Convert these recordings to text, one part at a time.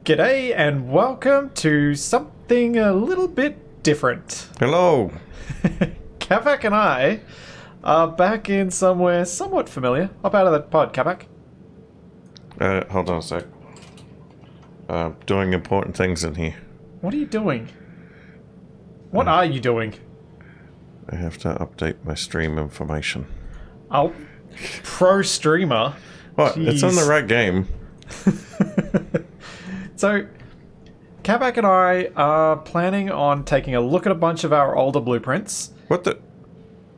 G'day and welcome to something a little bit different. Hello. Capac and I are back in somewhere somewhat familiar. Hop out of that pod, Capac. Hold on a sec. Doing important things in here. What are you doing? What are you doing? I have to update my stream information. Oh, pro streamer. What? Jeez. It's on the right game. So, Capac and I are planning on taking a look at a bunch of our older blueprints. What the?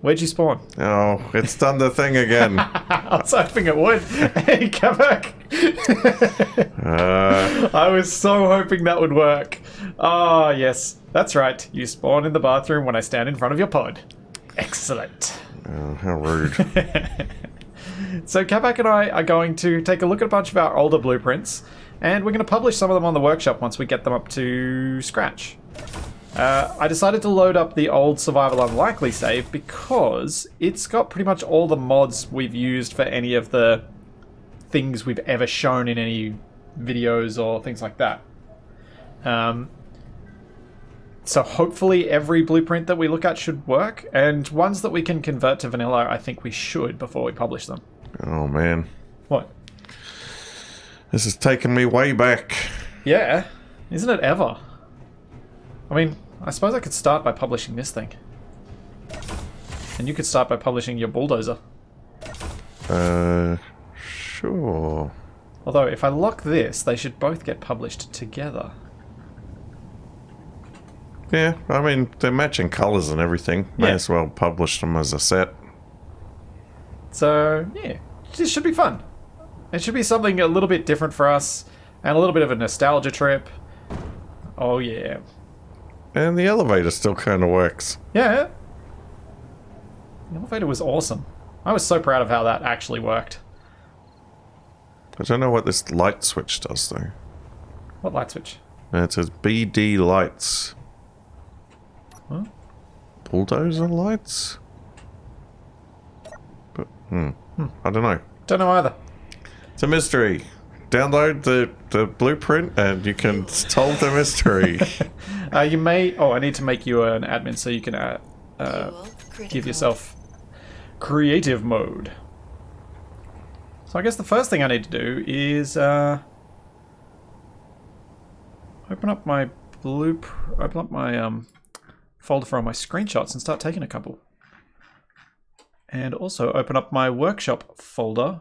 Where'd you spawn? Oh, it's done the thing again. I was hoping it would. Hey, Capac. I was so hoping that would work. Ah, yes. That's right. You spawn in the bathroom when I stand in front of your pod. Excellent. Oh, how rude. So Capac and I are going to take a look at a bunch of our older blueprints, and we're going to publish some of them on the workshop once we get them up to scratch. I decided to load up the old Survival Unlikely save because it's got pretty much all the mods we've used for any of the things we've ever shown in any videos or things like that. So hopefully every blueprint that we look at should work, and ones that we can convert to vanilla, I think we should before we publish them. Oh, man. What? This is taking me way back. Yeah, isn't it ever? I mean, I suppose I could start by publishing this thing. And you could start by publishing your bulldozer. Sure. Although, if I lock this, they should both get published together. Yeah, I mean, they're matching colours and everything. May as well publish them as a set. So, yeah, this should be fun. It should be something a little bit different for us, and a little bit of a nostalgia trip. Oh, yeah. And the elevator still kind of works. Yeah. The elevator was awesome. I was so proud of how that actually worked. I don't know what this light switch does, though. What light switch? It says BD lights. Huh? Bulldozer lights? But, I don't know. Don't know either. It's a mystery. Download the blueprint and you can solve the mystery. You may... Oh, I need to make you an admin so you can give yourself creative mode. So I guess the first thing I need to do is open up my folder for all my screenshots and start taking a couple. And also open up my workshop folder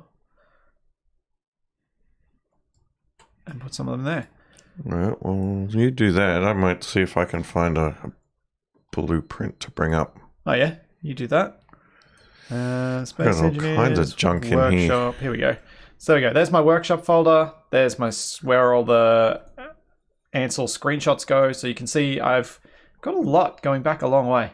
and put some of them there. Right, well, you do that. I might see if I can find a blueprint to bring up. Oh yeah, you do that. Space There's all Engineers, kinds of junk in workshop. Here we go. So there we go. There's my workshop folder. There's my where all the Ansel screenshots go. So you can see I've got a lot going back a long way.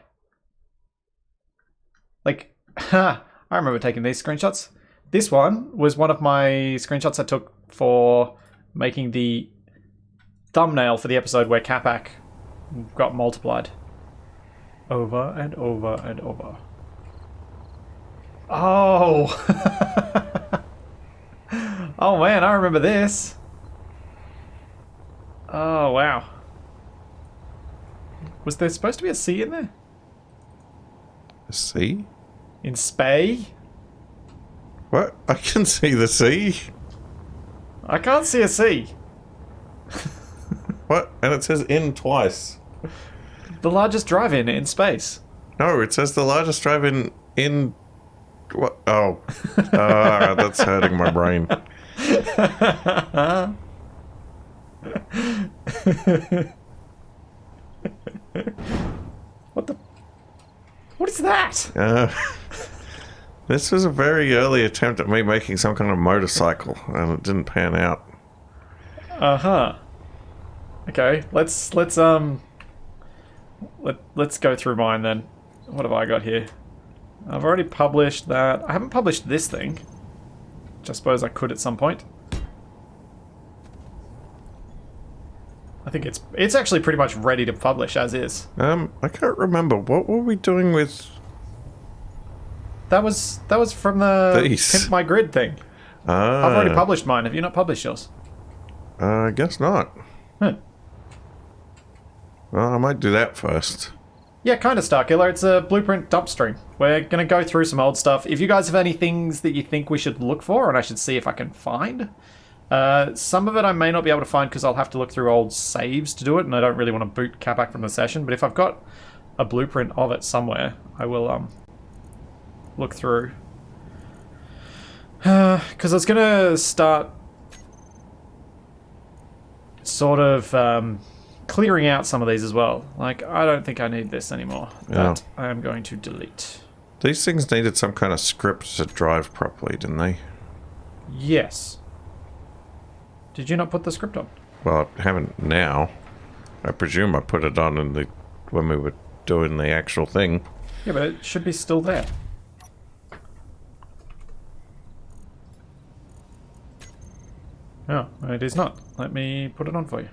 Like, I remember taking these screenshots. This one was one of my screenshots I took for making the thumbnail for the episode where Capac got multiplied. Over and over and over. Oh! Oh man, I remember this. Oh wow. Was there supposed to be a C in there? A C? In Spay? What? I can see the C. I can't see a C. What? And it says in twice. The largest drive-in in space. No, it says the largest drive-in in... What? Oh. That's hurting my brain. What the... What is that? This was a very early attempt at me making some kind of motorcycle, and it didn't pan out. Uh-huh. Okay, let's go through mine then. What have I got here? I've already published that. I haven't published this thing, which I suppose I could at some point. I think it's actually pretty much ready to publish as is. I can't remember. What were we doing with... That was from the These. Pimp My Grid thing. Ah. I've already published mine. Have you not published yours? I guess not. Huh. Well, I might do that first. Yeah, kind of, Starkiller. It's a blueprint dump stream. We're going to go through some old stuff. If you guys have any things that you think we should look for, and I should see if I can find, some of it I may not be able to find because I'll have to look through old saves to do it, and I don't really want to boot Capac from the session. But if I've got a blueprint of it somewhere, I will look through. Because I was going to start sort of clearing out some of these as well. Like, I don't think I need this anymore. That I am going to delete. These things needed some kind of script to drive properly, didn't they? Yes. Did you not put the script on? Well, I haven't now. I presume I put it on in the when we were doing the actual thing. Yeah, but it should be still there. Oh, it is not. Let me put it on for you.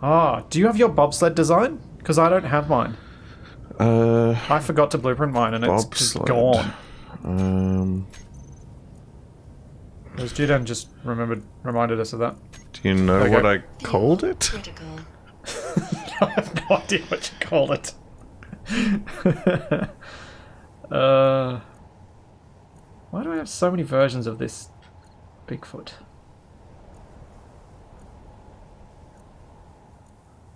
Ah, do you have your bobsled design? Because I don't have mine. I forgot to blueprint mine and it's just gone. As Judan just reminded us of that. Do you know what I called it? I have no idea what you called it. Why do I have so many versions of this Bigfoot?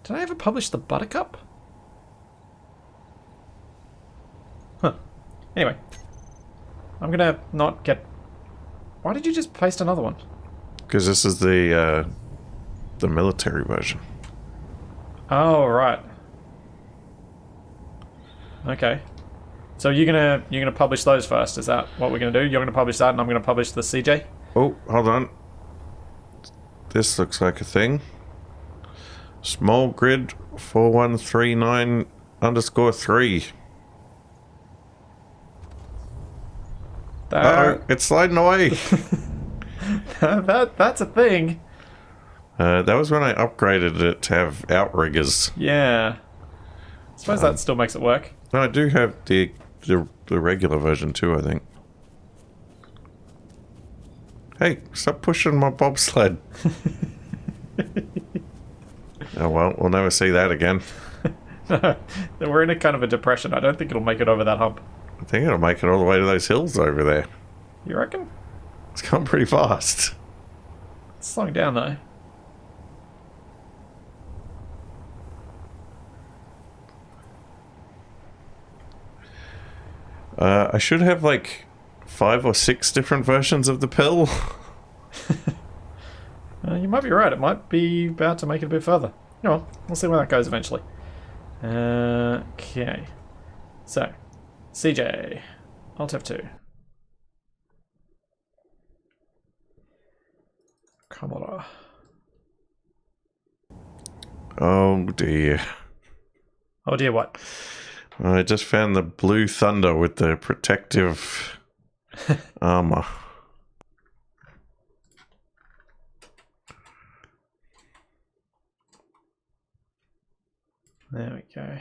Did I ever publish the Buttercup? Huh. Anyway. I'm gonna not get... Why did you just paste another one? Because this is the military version. Oh, right. Okay. So you're gonna publish those first, is that what we're gonna do? You're gonna publish that and I'm gonna publish the CJ? Oh, hold on. This looks like a thing. Small grid 4139_3. Oh, it's sliding away. That's a thing. That was when I upgraded it to have outriggers. Yeah. I suppose that still makes it work. No, I do have the regular version too, I think. Hey, stop pushing my bobsled. Oh well, we'll never see that again. We're in a kind of a depression. I don't think it'll make it over that hump. I think it'll make it all the way to those hills over there. You reckon? It's gone pretty fast. It's slowing down though. I should have like 5 or 6 different versions of the pill. You might be right. It might be about to make it a bit further. Oh, well, we'll see where that goes eventually. Okay. So, CJ. Alt F2. Commodore. Oh dear. Oh dear, what? I just found the Blue Thunder with the protective armor. There we go.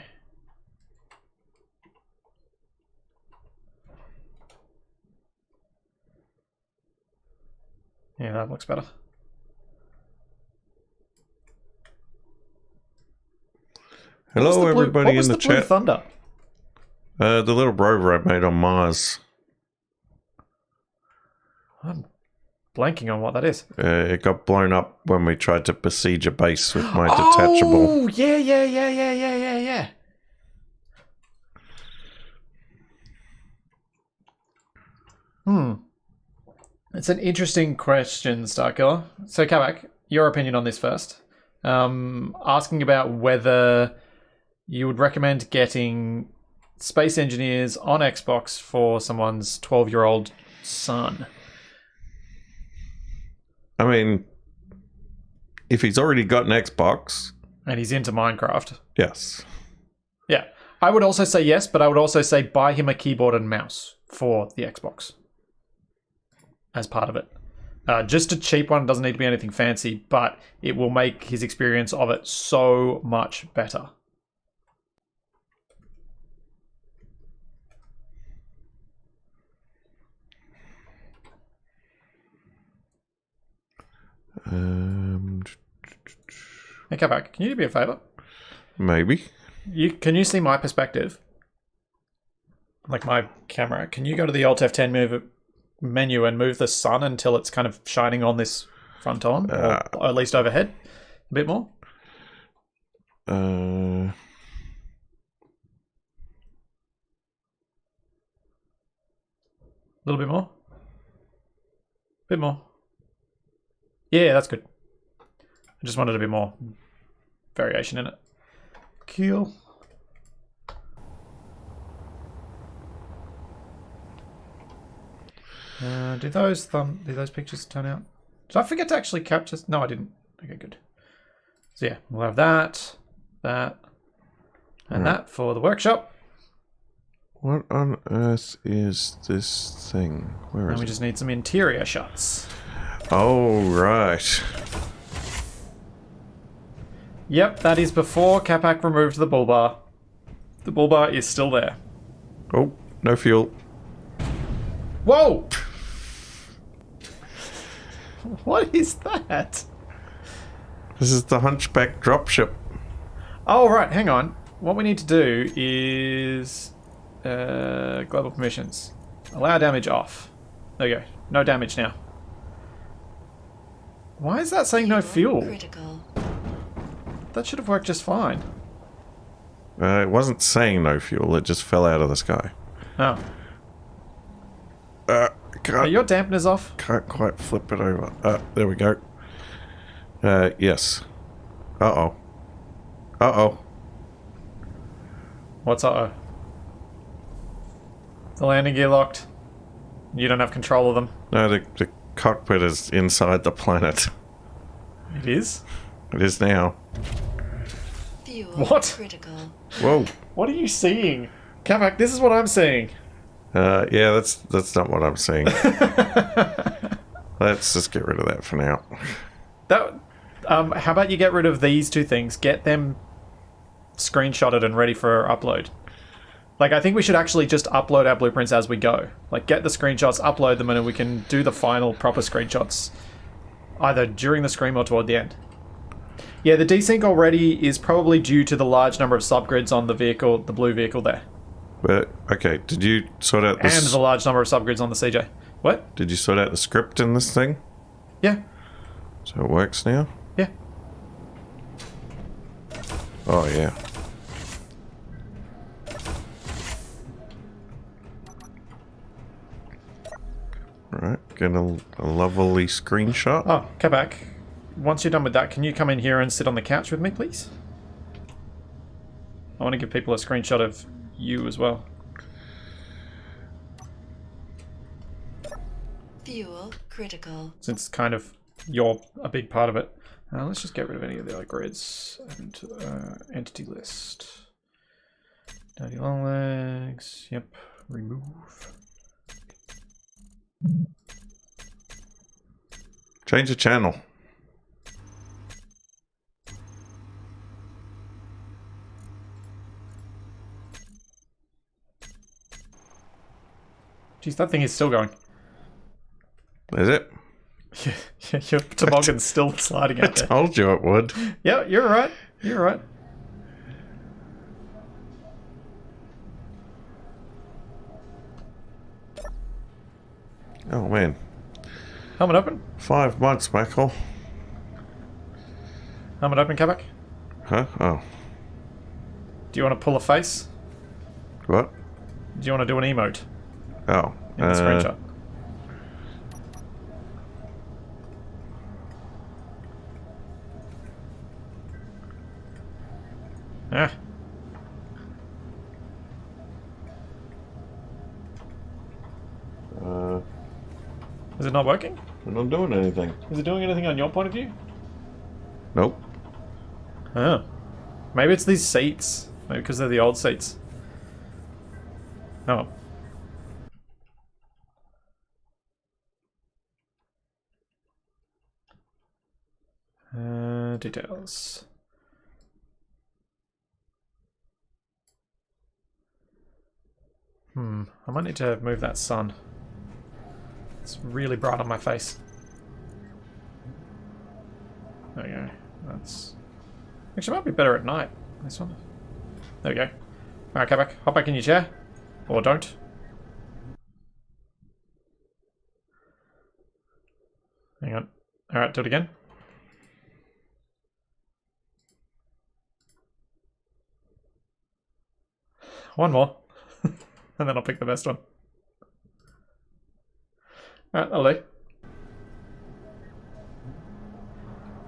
Yeah, that looks better. Hello, everybody in the chat. Blue Thunder? The little rover I made on Mars. I'm blanking on what that is. It got blown up when we tried to besiege a base with my detachable. Oh, yeah. It's an interesting question, Starkiller. So, Capac, your opinion on this first. Asking about whether you would recommend getting Space Engineers on Xbox for someone's 12-year-old son. I mean, if he's already got an Xbox... And he's into Minecraft. Yes. Yeah. I would also say yes, but I would also say buy him a keyboard and mouse for the Xbox. As part of it. Just a cheap one, doesn't need to be anything fancy, but it will make his experience of it so much better. Hey, Capac, can you do me a favor? Maybe. Can you see my perspective? Like my camera. Can you go to the Alt F10 menu and move the sun until it's kind of shining on this front on? Or at least overhead? A bit more? A little bit more? Bit more. Yeah, that's good. I just wanted a bit more variation in it. Cool. Do those pictures turn out? Did I forget to actually capture? No, I didn't. Okay, good. So yeah, we'll have that, and that for the workshop. What on earth is this thing? Where is it? We just need some interior shots. Oh, right. Yep, that is before Capac removed the bull bar. The bull bar is still there. Oh, no fuel. Whoa! What is that? This is the Hunchback dropship. Oh, right, hang on. What we need to do is... global permissions. Allow damage off. There you go. No damage now. Why is that saying no fuel? Critical. That should have worked just fine. It wasn't saying no fuel, it just fell out of the sky. Oh. Are your dampeners off? Can't quite flip it over. There we go. Yes. Uh-oh. Uh-oh. What's uh-oh? The landing gear locked. You don't have control of them. No, the cockpit is inside the planet. It is? It is now. Fuel What? critical. Whoa. What are you seeing? Capac, this is what I'm seeing. Yeah, that's not what I'm seeing. Let's just get rid of that for now. How about you get rid of these two things? Get them screenshotted and ready for upload. Like, I think we should actually just upload our blueprints as we go. Like, get the screenshots, upload them, and then we can do the final proper screenshots either during the stream or toward the end. Yeah, the desync already is probably due to the large number of subgrids on the vehicle, the blue vehicle there. But, okay, did you sort out this? And the large number of subgrids on the CJ. What? Did you sort out the script in this thing? Yeah. So it works now? Yeah. Oh, yeah. Right, get a lovely screenshot. Oh, Capac. Once you're done with that, can you come in here and sit on the couch with me, please? I want to give people a screenshot of you as well. Fuel critical. Since kind of you're a big part of it. Let's just get rid of any of the other grids. Add to the entity list. Daddy long legs. Yep. Remove. Change the channel. Jeez, that thing is still going. Is it? Yeah, your toboggan's still sliding out there. I told you it would. Yeah, you're right. You're right. Oh, man. Helmet open. 5 months, Michael. Helmet open, Capac. Huh? Oh. Do you want to pull a face? What? Do you want to do an emote Oh. in the screenshot? Yeah. Is it not working? We're not doing anything. Is it doing anything on your point of view? Nope. Oh. Maybe it's these seats. Maybe because they're the old seats. Oh. Details. I might need to move that sun. It's really bright on my face. There we go. That's... Actually, it might be better at night, this one. There we go. Alright, Capac, hop back in your chair. Or don't. Hang on. Alright, do it again. One more. And then I'll pick the best one. Alright, that'll do.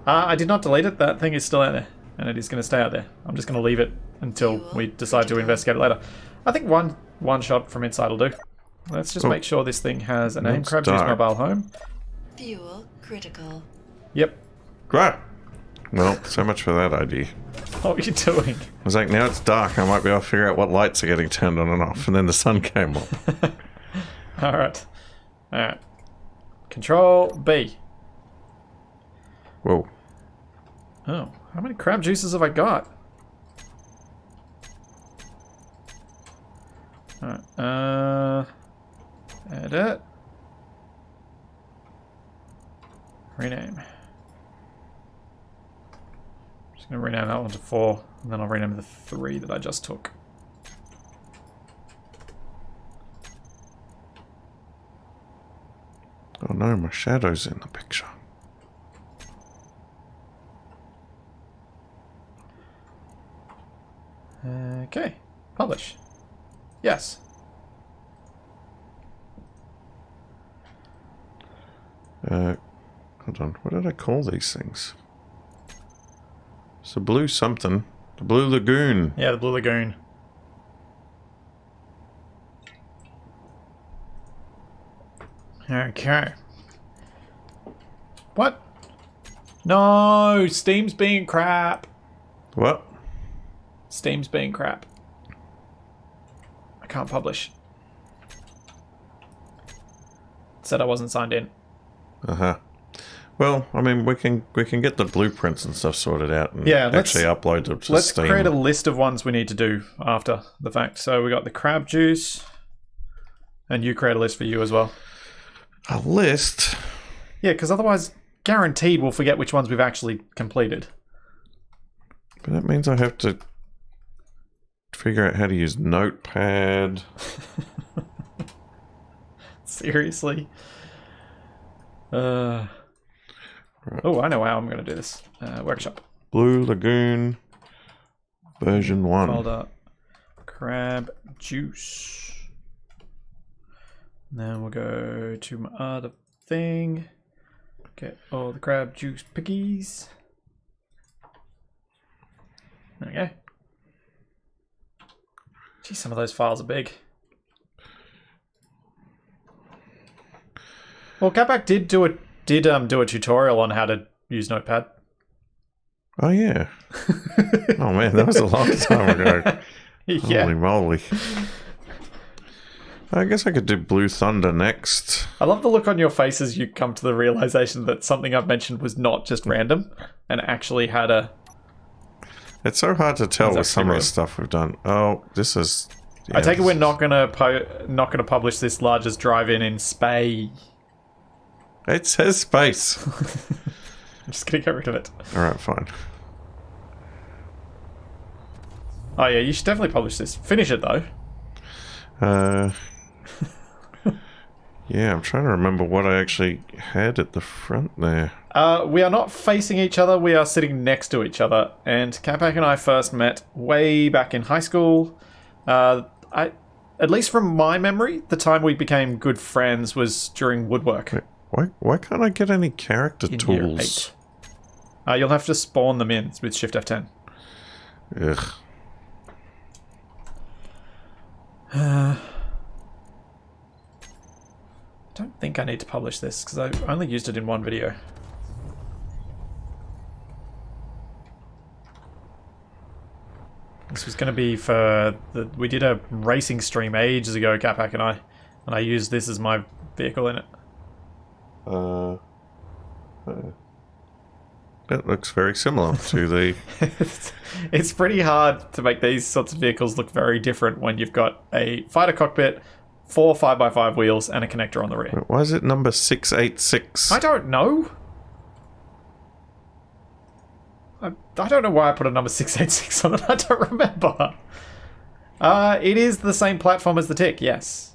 I did not delete it. That thing is still out there. And it is going to stay out there. I'm just going to leave it until we decide to investigate it later. I think one shot from inside will do. Let's just make sure this thing has a name. Crab Juice Mobile Home. Fuel critical. Yep. Great. Well, so much for that idea. What are you doing? I was like, now it's dark. I might be able to figure out what lights are getting turned on and off. And then the sun came on. Alright. Alright. Control B. Whoa. Oh, how many crab juices have I got? Alright, edit. Rename. Just gonna rename that one to 4, and then I'll rename the 3 that I just took. Oh no, my shadow's in the picture. Okay, publish. Yes. Hold on, what did I call these things? It's the blue something. The Blue Lagoon. Yeah, the Blue Lagoon. Okay. What? No, Steam's being crap. What? Steam's being crap. I can't publish. It said I wasn't signed in. Uh-huh. Well, I mean, we can get the blueprints and stuff sorted out and Yeah, actually upload them to Let's Steam. create a list of ones we need to do after the fact. So we got the crab juice, and you create a list for you as well. A list? Yeah, because otherwise, guaranteed we'll forget which ones we've actually completed. But that means I have to figure out how to use Notepad. Seriously? Right. Oh, I know how I'm going to do this. Workshop. Blue Lagoon version 1. Folder. Crab juice. Then we'll go to my other thing. Get all the crab juice pickies. There we go. Gee, some of those files are big. Well, Capac did do a tutorial on how to use Notepad. Oh, yeah. Oh, man, that was a long time ago. Yeah. Holy moly. I guess I could do Blue Thunder next. I love the look on your face as you come to the realization that something I've mentioned was not just random and actually had a... It's so hard to tell with some of real. the stuff we've done. Oh, this is... I take it we're not gonna publish this largest drive-in in Spain. It says space. I'm just gonna get rid of it. Alright, fine. Oh yeah, you should definitely publish this. Finish it though. Yeah, I'm trying to remember what I actually had at the front there. We are not facing each other, we are sitting next to each other. And Capac and I first met way back in high school. At least from my memory, the time we became good friends was during woodwork. Why can't I get any character In tools? Year 8. You'll have to spawn them in with Shift F10. Ugh. I don't think I need to publish this because I only used it in one video. This was going to be for we did a racing stream ages ago, Capac and I used this as my vehicle in it. That looks very similar to the... It's pretty hard to make these sorts of vehicles look very different when you've got a fighter cockpit, 4 5x5 wheels, and a connector on the rear. Why is it number 686? I don't know. I don't know why I put a number 686 on it. I don't remember. It is the same platform as the Tick, yes.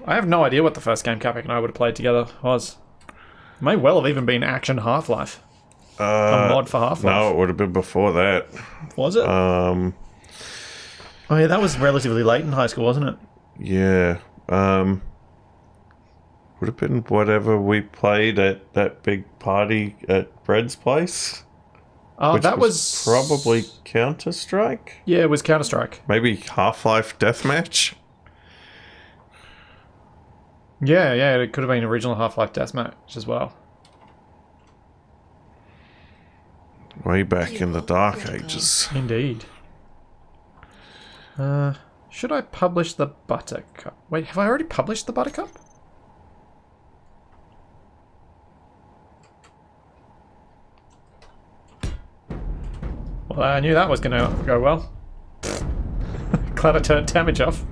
I have no idea what the first game Capac and I would have played together was. May well have even been Action Half-Life. A mod for Half-Life. No, it would have been before that. Was it? Oh yeah, that was relatively late in high school, wasn't it? Yeah. Would have been whatever we played at that big party at Bread's place. Oh, which that was probably Counter-Strike? Yeah, it was Counter-Strike. Maybe Half-Life Deathmatch? Yeah, it could have been original Half-Life Deathmatch as well. Way back in the dark ages. Indeed. Should I publish the Buttercup? Wait, have I already published the Buttercup? Well, I knew that was going to go well. Glad I turned damage off.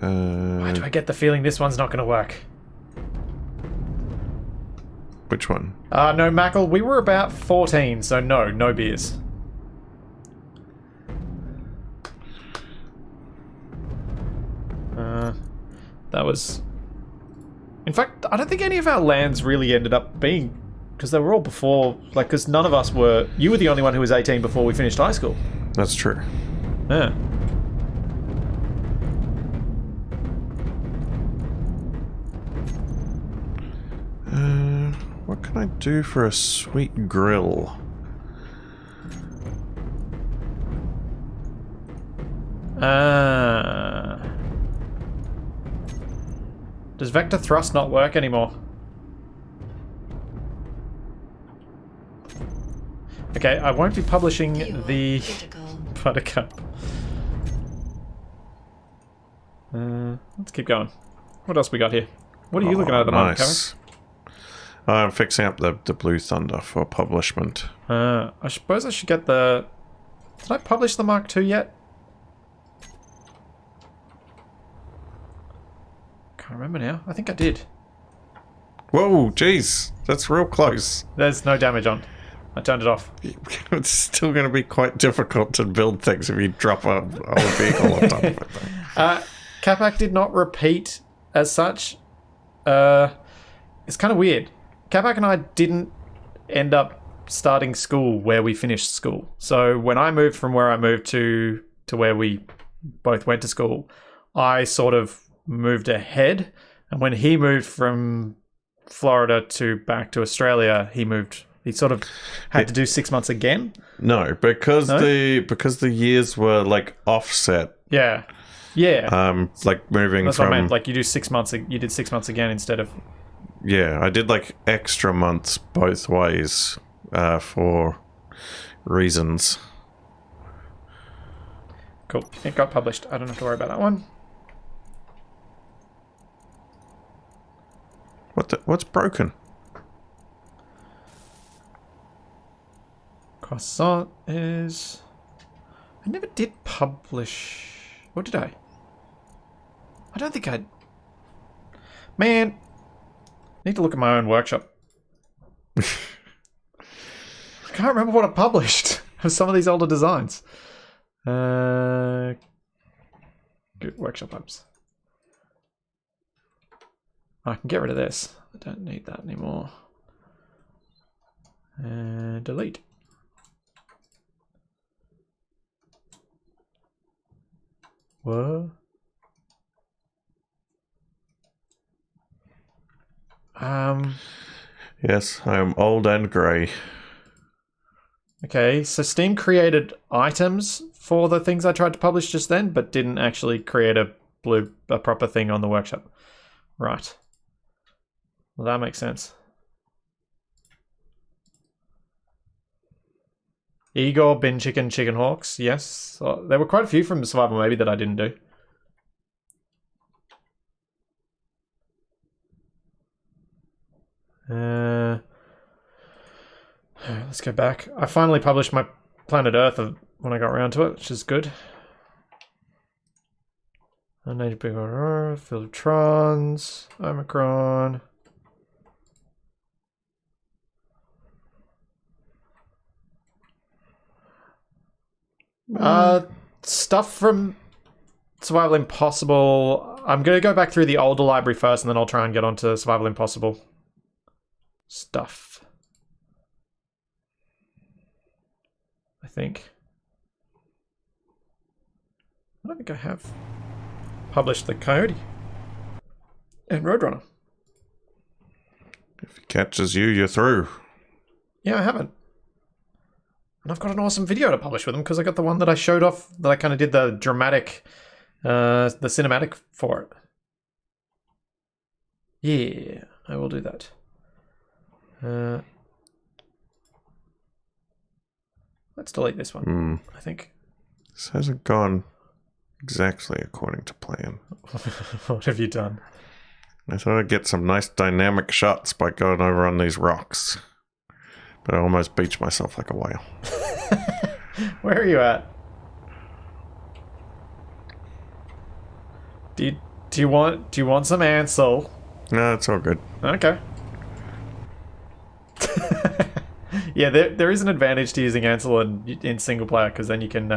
Why do I get the feeling this one's not going to work? Which one? No, Mackle, we were about 14, so no beers. That was... In fact, I don't think any of our lands really ended up being... Because they were all before... Like, because none of us were... You were the only one who was 18 before we finished high school. That's true. Yeah. What can I do for a sweet grill? Does vector thrust not work anymore? Okay, I won't be publishing the Buttercup. Let's keep going. What else we got here? What are you looking at the moment, Nice. I'm fixing up the Blue Thunder for publishment. I suppose I should get the... Did I publish the Mark II yet? Can't remember now. I think I did. Whoa, jeez. That's real close. There's no damage on. I turned it off. It's still going to be quite difficult to build things if you drop a whole vehicle on top of it. Capac did not repeat as such. It's kind of weird. Capac and I didn't end up starting school where we finished school. So when I moved from where I moved to where we both went to school, I sort of moved ahead. And when he moved from Florida to back to Australia, he sort of had to do 6 months again. No, because the years were like offset. Yeah. Like moving That's from... what I meant. Like you do 6 months. You did 6 months again instead of... Yeah, I did like extra months both ways for reasons. Cool. It got published. I don't have to worry about that one. What's broken? Croissant is... I never did publish... Or did I? I don't think I... Man... I need to look at my own workshop. I can't remember what I published of some of these older designs. Good workshop apps. I can get rid of this. I don't need that anymore. And delete. What? Yes, I am old and grey. Okay, so Steam created items for the things I tried to publish just then, but didn't actually create a proper thing on the workshop. Right. Well, that makes sense. Igor, bin chicken, chicken hawks. Yes. So, there were quite a few from Survival maybe that I didn't do. Let's go back. I finally published my Planet Earth when I got around to it, which is good. Native Big Earth, Filtrons, Omicron. Stuff from Survival Impossible. I'm going to go back through the older library first, and then I'll try and get onto Survival Impossible stuff. I think. I don't think I have published the Coyote and Roadrunner. If he catches you, you're through. Yeah, I haven't. And I've got an awesome video to publish with them because I got the one that I showed off, that I kind of did the dramatic, the cinematic for it. Yeah, I will do that. Let's delete this one, I think. This hasn't gone exactly according to plan. What have you done? I thought I'd get some nice dynamic shots by going over on these rocks. But I almost beached myself like a whale. Where are you at? Do you want some Ansel? No, it's all good. Okay. Yeah, there is an advantage to using Ansel in single player, because then you can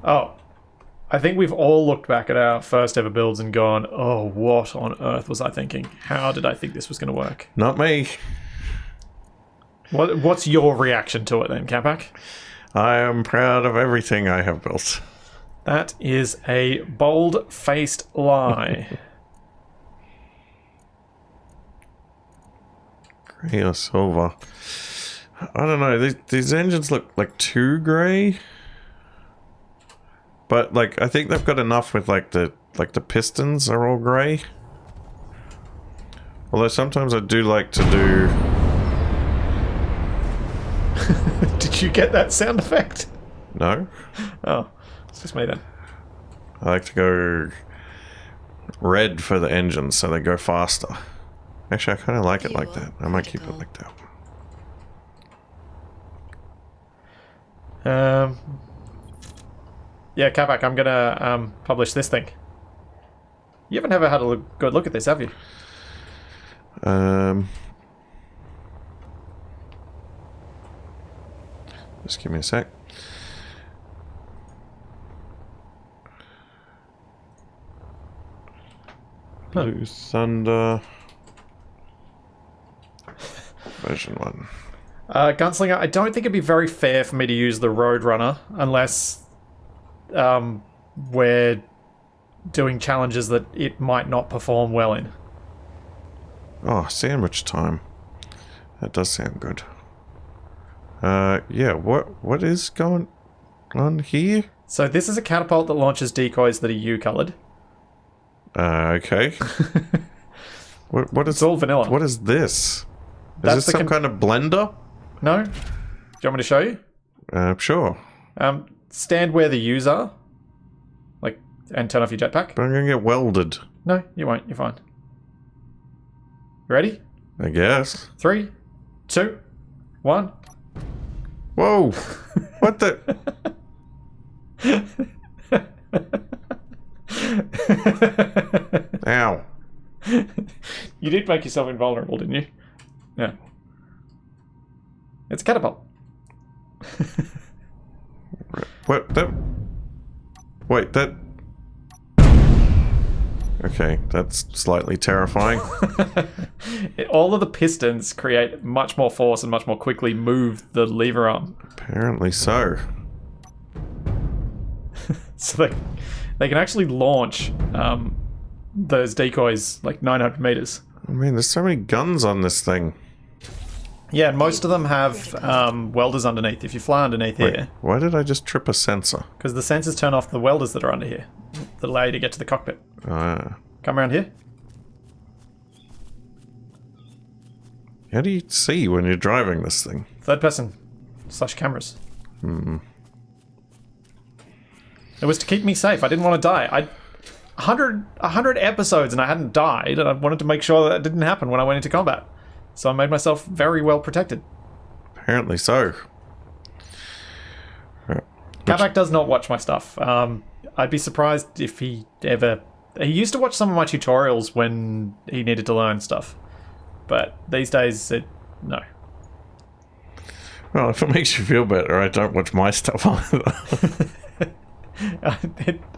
Oh, I think we've all looked back at our first ever builds and gone, oh, what on earth was I thinking? How did I think this was going to work? Not me. What's your reaction to it then, Capac? I am proud of everything I have built. That is a bold-faced lie. Grey or silver? I don't know. These engines look like too grey. But like, I think they've got enough with like the pistons are all grey. Although sometimes I do like to do. Did you get that sound effect? No. Oh, it's just me then. I like to go red for the engines so they go faster. Actually, I kind of like it like that. I might keep it like that. Yeah, Capac, I'm gonna publish this thing. You haven't ever had a good look at this, have you? Just give me a sec. Blue Thunder version 1. Gunslinger, I don't think it'd be very fair for me to use the Roadrunner unless we're doing challenges that it might not perform well in. Oh, sandwich time. That does sound good. Yeah, what is going on here? So this is a catapult that launches decoys that are U-coloured. Okay. What is... It's all vanilla. What is this? Is That's this some kind of blender? No? Do you want me to show you? Sure. Stand where the U's are. Like, and turn off your jetpack. But I'm gonna get welded. No, you won't. You're fine. You ready? I guess. 3, 2, 1. Whoa! What the... Ow. You did make yourself invulnerable, didn't you? Yeah. It's a catapult. What? That... Wait, that... Okay, that's slightly terrifying. All of the pistons create much more force and much more quickly move the lever arm. Apparently so. So they can actually launch those decoys like 900 meters. I mean, there's so many guns on this thing. Yeah, and most of them have welders underneath. If you fly underneath here, Why did I just trip a sensor? because the sensors turn off the welders that are under here that allow you to get to the cockpit. Come around here. How do you see when you're driving this thing? Third person / cameras. It was to keep me safe. I didn't want to die. 100 episodes and I hadn't died, and I wanted to make sure that didn't happen when I went into combat. So I made myself very well protected. Apparently so. Capac does not watch my stuff. I'd be surprised if he ever... He used to watch some of my tutorials when he needed to learn stuff. But these days, no. Well, if it makes you feel better, I don't watch my stuff either.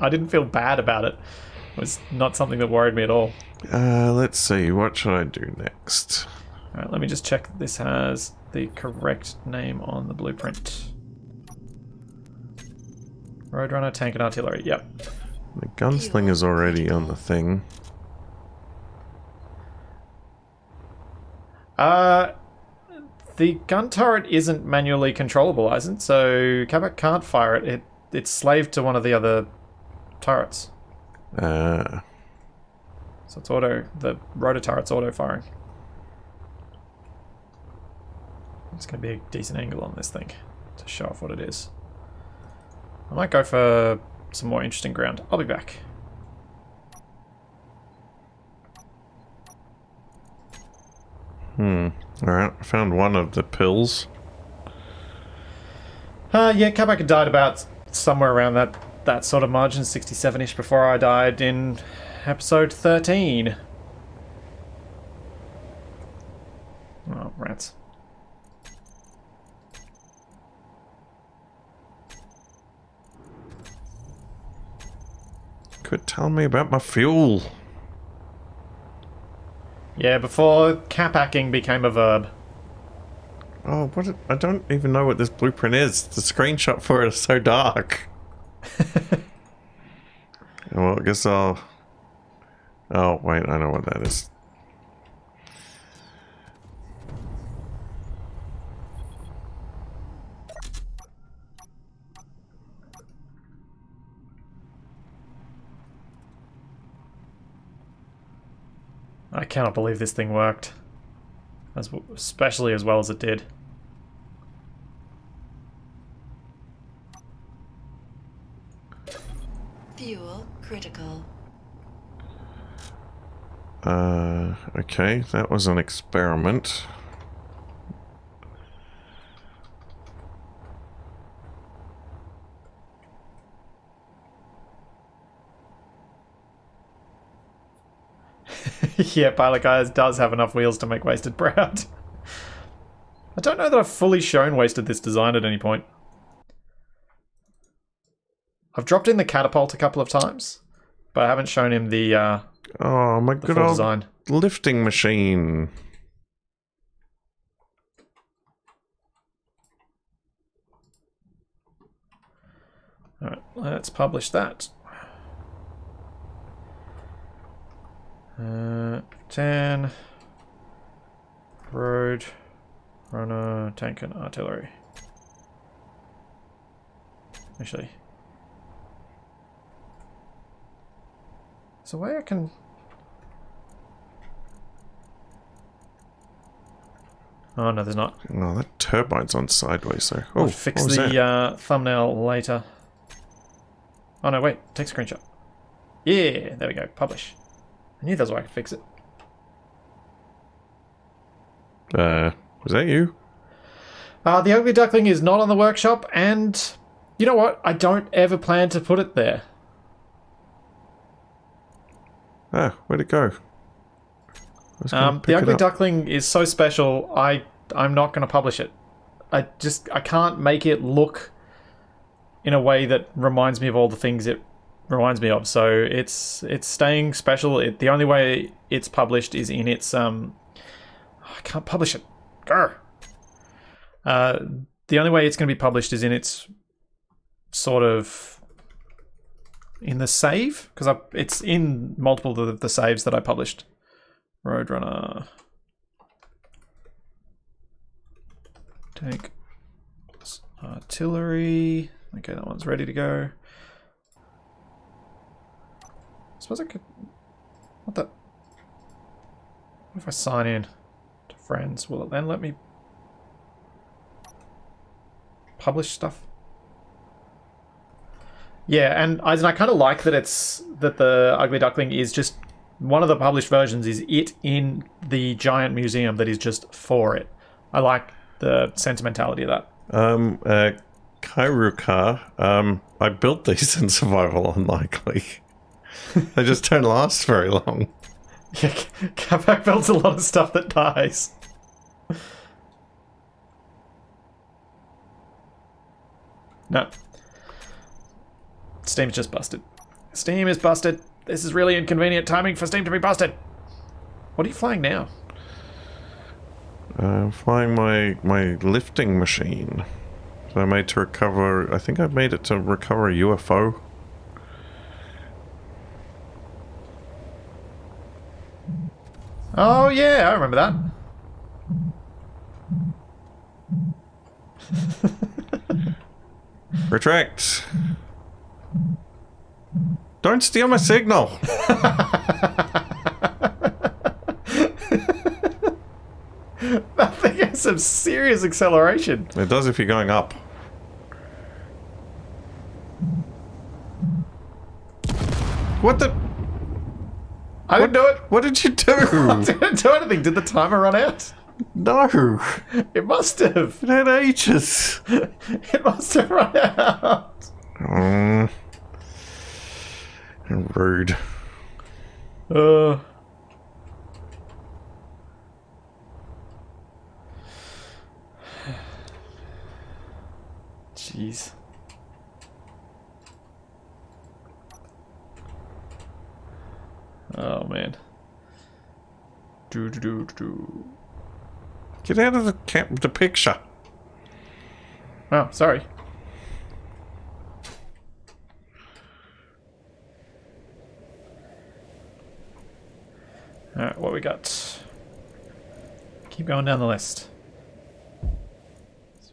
I didn't feel bad about it. It was not something that worried me at all. Let's see. What should I do next? Alright, let me just check that this has the correct name on the blueprint. Roadrunner, tank, and artillery. Yep. The gunslinger's already on the thing. The gun turret isn't manually controllable, isn't? So Capac can't fire it. It's slaved to one of the other turrets. So it's auto. The rotor turret's auto firing. It's going to be a decent angle on this thing to show off what it is. I might go for some more interesting ground. I'll be back. Alright, I found one of the pills. Yeah, Capac had died about somewhere around that sort of margin, 67-ish, before I died in episode 13. Oh, rats. Quit telling me about my fuel. Yeah, before capacking became a verb. Oh, I don't even know what this blueprint is. The screenshot for it is so dark. Well, I guess I'll... Oh, wait, I know what that is. I cannot believe this thing worked. Especially as well as it did. Fuel critical. Okay, that was an experiment. Yeah, Pilot Guys does have enough wheels to make Wasted proud. I don't know that I've fully shown Wasted this design at any point. I've dropped in the catapult a couple of times, but I haven't shown him the Oh, my good full old design. lifting machine. Alright, let's publish that. 10 road runner, tank, and artillery. Actually, there's a way I can... Oh no, there's not. Oh, that turbine's on sideways, so... Oh, I'll fix what was that? the thumbnail later. Oh no, wait, take a screenshot. Yeah, there we go, publish. I knew that's why I could fix it. Was that you? The ugly duckling is not on the workshop, and you know what? I don't ever plan to put it there. Ah, where'd it go? The ugly duckling is so special, I'm not going to publish it. I can't make it look in a way that reminds me of all the things it reminds me of. So it's staying special. The only way it's published is in its I can't publish it. Grr. The only way it's going to be published is in its sort of in the save, because it's in multiple of the saves that I published. Roadrunner, tank, artillery. Okay, that one's ready to go. I suppose I could... What if I sign in to friends. Will it then let me publish stuff? Yeah, and I kind of like that the Ugly Duckling is just one of the published versions is it in the giant museum that is just for it. I like the sentimentality of that. Kairuka, I built these in Survival Unlikely. They just don't last very long. Yeah, Capac builds a lot of stuff that dies. No. Steam's just busted. Steam is busted. This is really inconvenient timing for Steam to be busted. What are you flying now? Flying my lifting machine. So I made to recover... I think I made it to recover a UFO. Oh yeah, I remember that. Retract. Don't steal my signal. That thing has some serious acceleration. It does if you're going up. What the... I didn't do it. What did you do? I didn't do anything. Did the timer run out? No. It must have. It had ages. It must have run out. Rude. Jeez. Oh man. Do. Get out of the picture. Oh, sorry. Alright, what we got? Keep going down the list.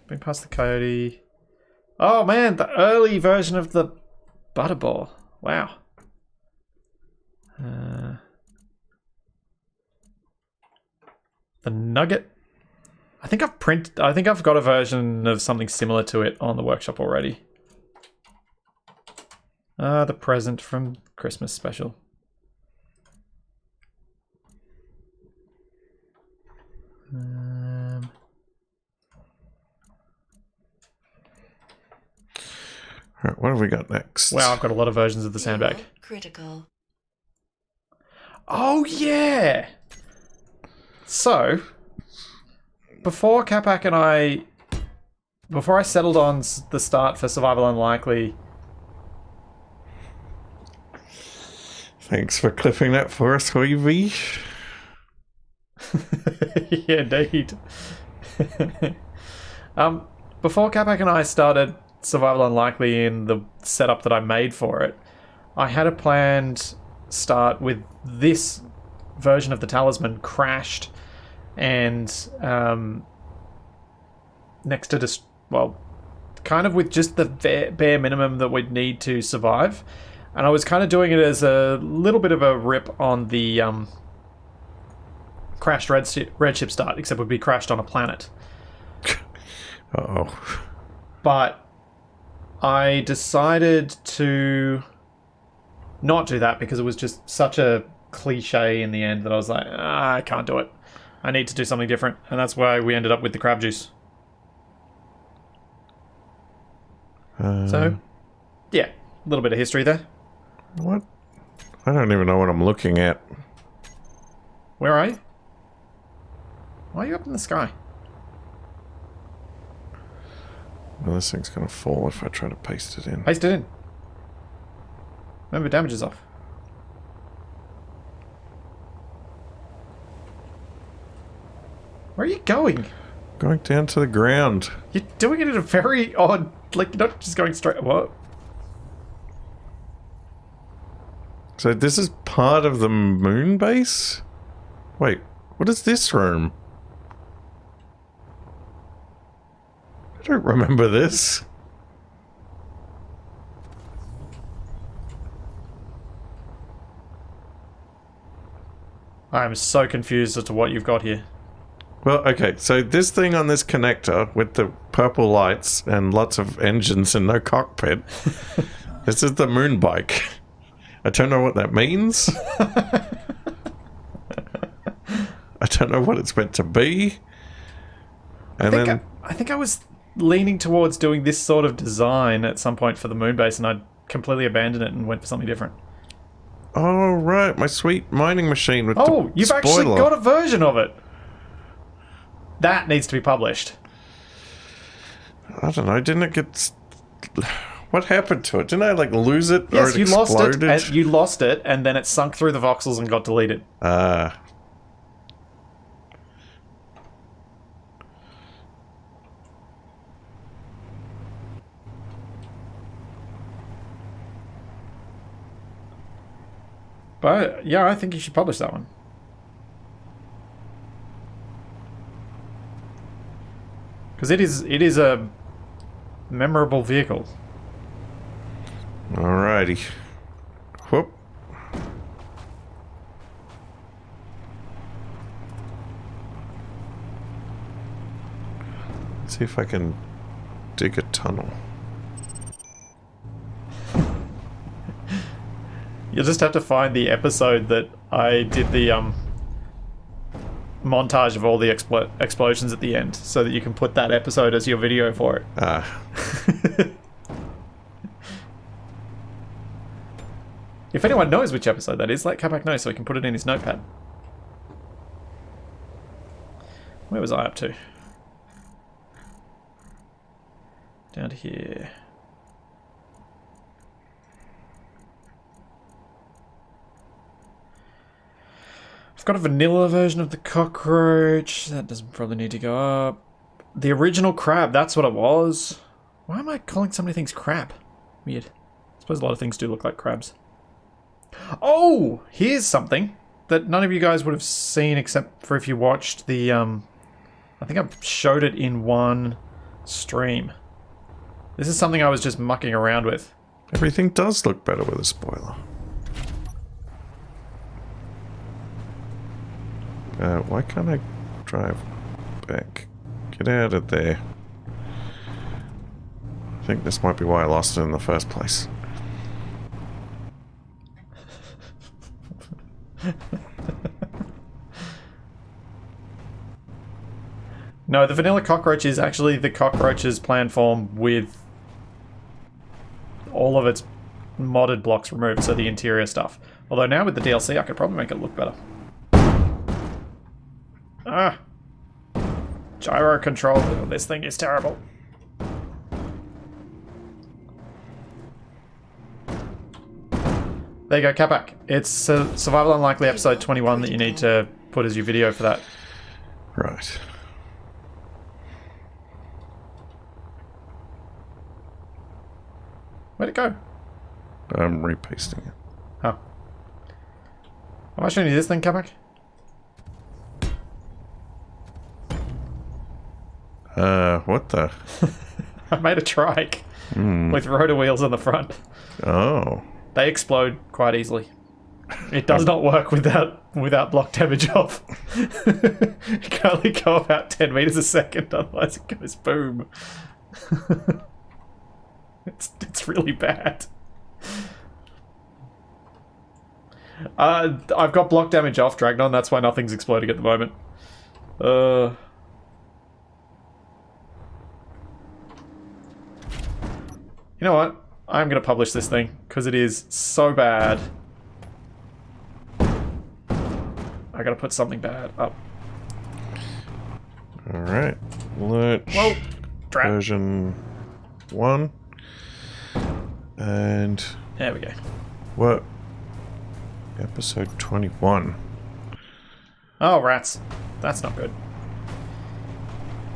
Been past the coyote. Oh man, the early version of the butterball. Wow. The nugget. I think I've got a version of something similar to it on the workshop already. The present from Christmas special. Alright, what have we got next? Wow, I've got a lot of versions of the sandbag. Critical. Oh yeah! So, before Capac and I... Before I settled on the start for Survival Unlikely... Thanks for clipping that for us, Weavy. Yeah, indeed. Before Capac and I started Survival Unlikely in the setup that I made for it, I had a planned start with this version of the talisman crashed and next to just, well, kind of with just the bare minimum that we'd need to survive. And I was kind of doing it as a little bit of a rip on the crashed redship start, except we'd be crashed on a planet. Uh-oh. But I decided to not do that because it was just such a cliche in the end that I was like, I can't do it. I need to do something different. And that's why we ended up with the crab juice. So, yeah, a little bit of history there. What? I don't even know what I'm looking at. Where are you? Why are you up in the sky? Well, this thing's gonna fall if I try to paste it in. Paste it in. Remember, damage is off. Where are you going? Going down to the ground. You're doing it in a very odd... Like, you're not just going straight... What? So this is part of the moon base? Wait, what is this room? I don't remember this. I'm so confused as to what you've got here. Well, okay, so this thing on this connector with the purple lights and lots of engines and no cockpit, this is the moon bike. I don't know what that means. I don't know what it's meant to be. And I think I was leaning towards doing this sort of design at some point for the moon base, and I completely abandoned it and went for something different. oh, right, my sweet mining machine with Oh, the you've spoiler. actually got a version of it. That needs to be published. I don't know, didn't it get... What happened to it? Didn't I, like, lose it? Yes, or it you lost it. exploded? And you lost it, and then it sunk through the voxels and got deleted. But yeah, I think you should publish that one. Because it is a memorable vehicle. Alrighty. Whoop. Let's see if I can dig a tunnel. You'll just have to find the episode that I did the montage of all the explosions at the end, so that you can put that episode as your video for it. If anyone knows which episode that is, let Capac know so he can put it in his notepad. Where was I up to? Down to here. I've got a vanilla version of the cockroach. That doesn't probably need to go up. The original crab, that's what it was. Why am I calling so many things crab? Weird. I suppose a lot of things do look like crabs. Oh! Here's something that none of you guys would have seen except for if you watched the... I think I showed it in one stream. This is something I was just mucking around with. Everything does look better with a spoiler. Why can't I drive back? Get out of there. I think this might be why I lost it in the first place. No, the vanilla cockroach is actually the cockroach's plan form with all of its modded blocks removed, so the interior stuff. Although now with the DLC I could probably make it look better. Ah! Gyro control. Oh, this thing is terrible. There you go, Capac. It's Survival Unlikely episode 21 that you need to put as your video for that. Right. Where'd it go? I'm repasting it. Oh. Am I showing you this thing, Capac? What the? I made a trike with rotor wheels on the front. Oh. They explode quite easily. It does not work without block damage off. It can only go about 10 meters a second, otherwise it goes boom. It's really bad. I've got block damage off, Dragnon, that's why nothing's exploding at the moment. You know what? I'm going to publish this thing, because it is so bad. I gotta put something bad up. Alright. Let's... Whoa! Drat. Version 1. And... There we go. What? Episode 21. Oh, rats. That's not good.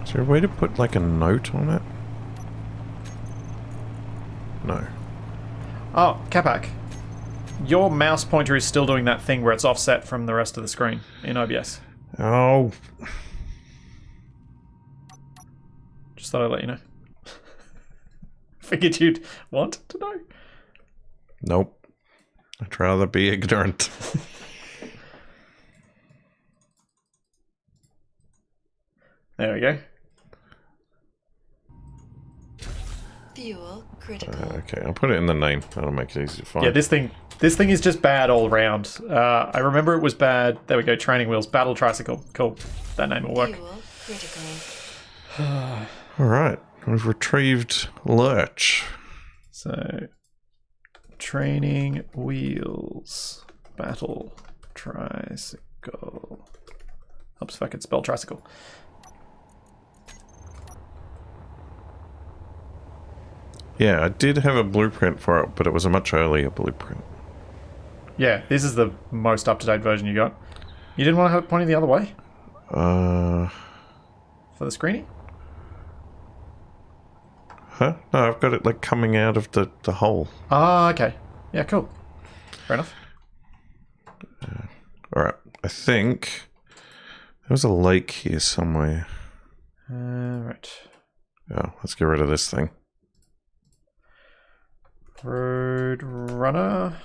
Is there a way to put, like, a note on it? No. Oh, Capac. Your mouse pointer is still doing that thing where it's offset from the rest of the screen in OBS. Oh. Just thought I'd let you know. Figured you'd want to know. Nope. I'd rather be ignorant. There we go. Fuel critical. Okay, I'll put it in the name. That'll make it easy to find. Yeah, this thing is just bad all round. I remember it was bad. There we go. Training wheels, battle tricycle. Cool. That name will work. Fuel critical. All right, we've retrieved Lurch. So, training wheels, battle tricycle. Helps if I could spell tricycle. Yeah, I did have a blueprint for it, but it was a much earlier blueprint. Yeah, this is the most up-to-date version you got. You didn't want to have it pointing the other way? For the screening? Huh? No, I've got it like coming out of the hole. Ah, okay. Yeah, cool. Fair enough. Alright, I think there was a lake here somewhere. Right. Oh, let's get rid of this thing. Road runner.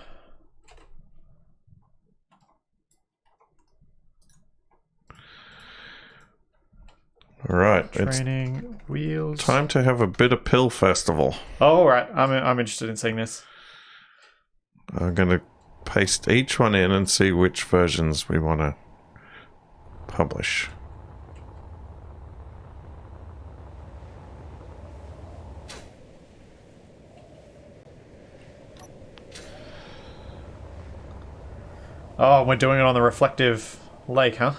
Alright, it's Training wheels. time to have a bitter pill festival. Oh, all right. I'm interested in seeing this. I'm going to paste each one in and see which versions we want to publish. Oh, we're doing it on the reflective lake, huh?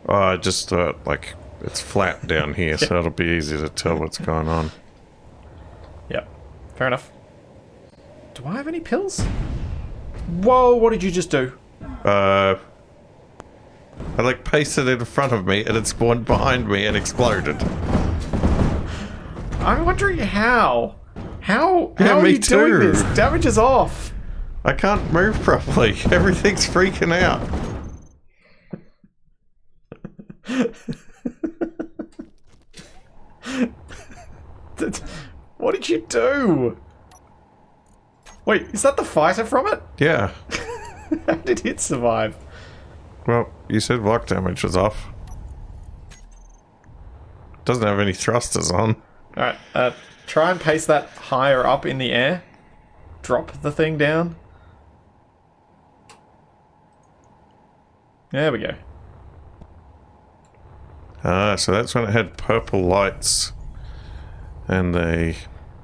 Oh, I just thought, like, it's flat down here, so it'll be easy to tell what's going on. Yep. Fair enough. Do I have any pills? Whoa, what did you just do? I, like, pasted it in front of me, and it spawned behind me and exploded. I'm wondering how. How Yeah, are me you doing too. this? Damage is off. I can't move properly. Everything's freaking out. What did you do? Wait, is that the fighter from it? Yeah. How did it survive? Well, you said block damage was off. Doesn't have any thrusters on. Alright, try and paste that higher up in the air. Drop the thing down. There we go. Ah, so that's when it had purple lights and a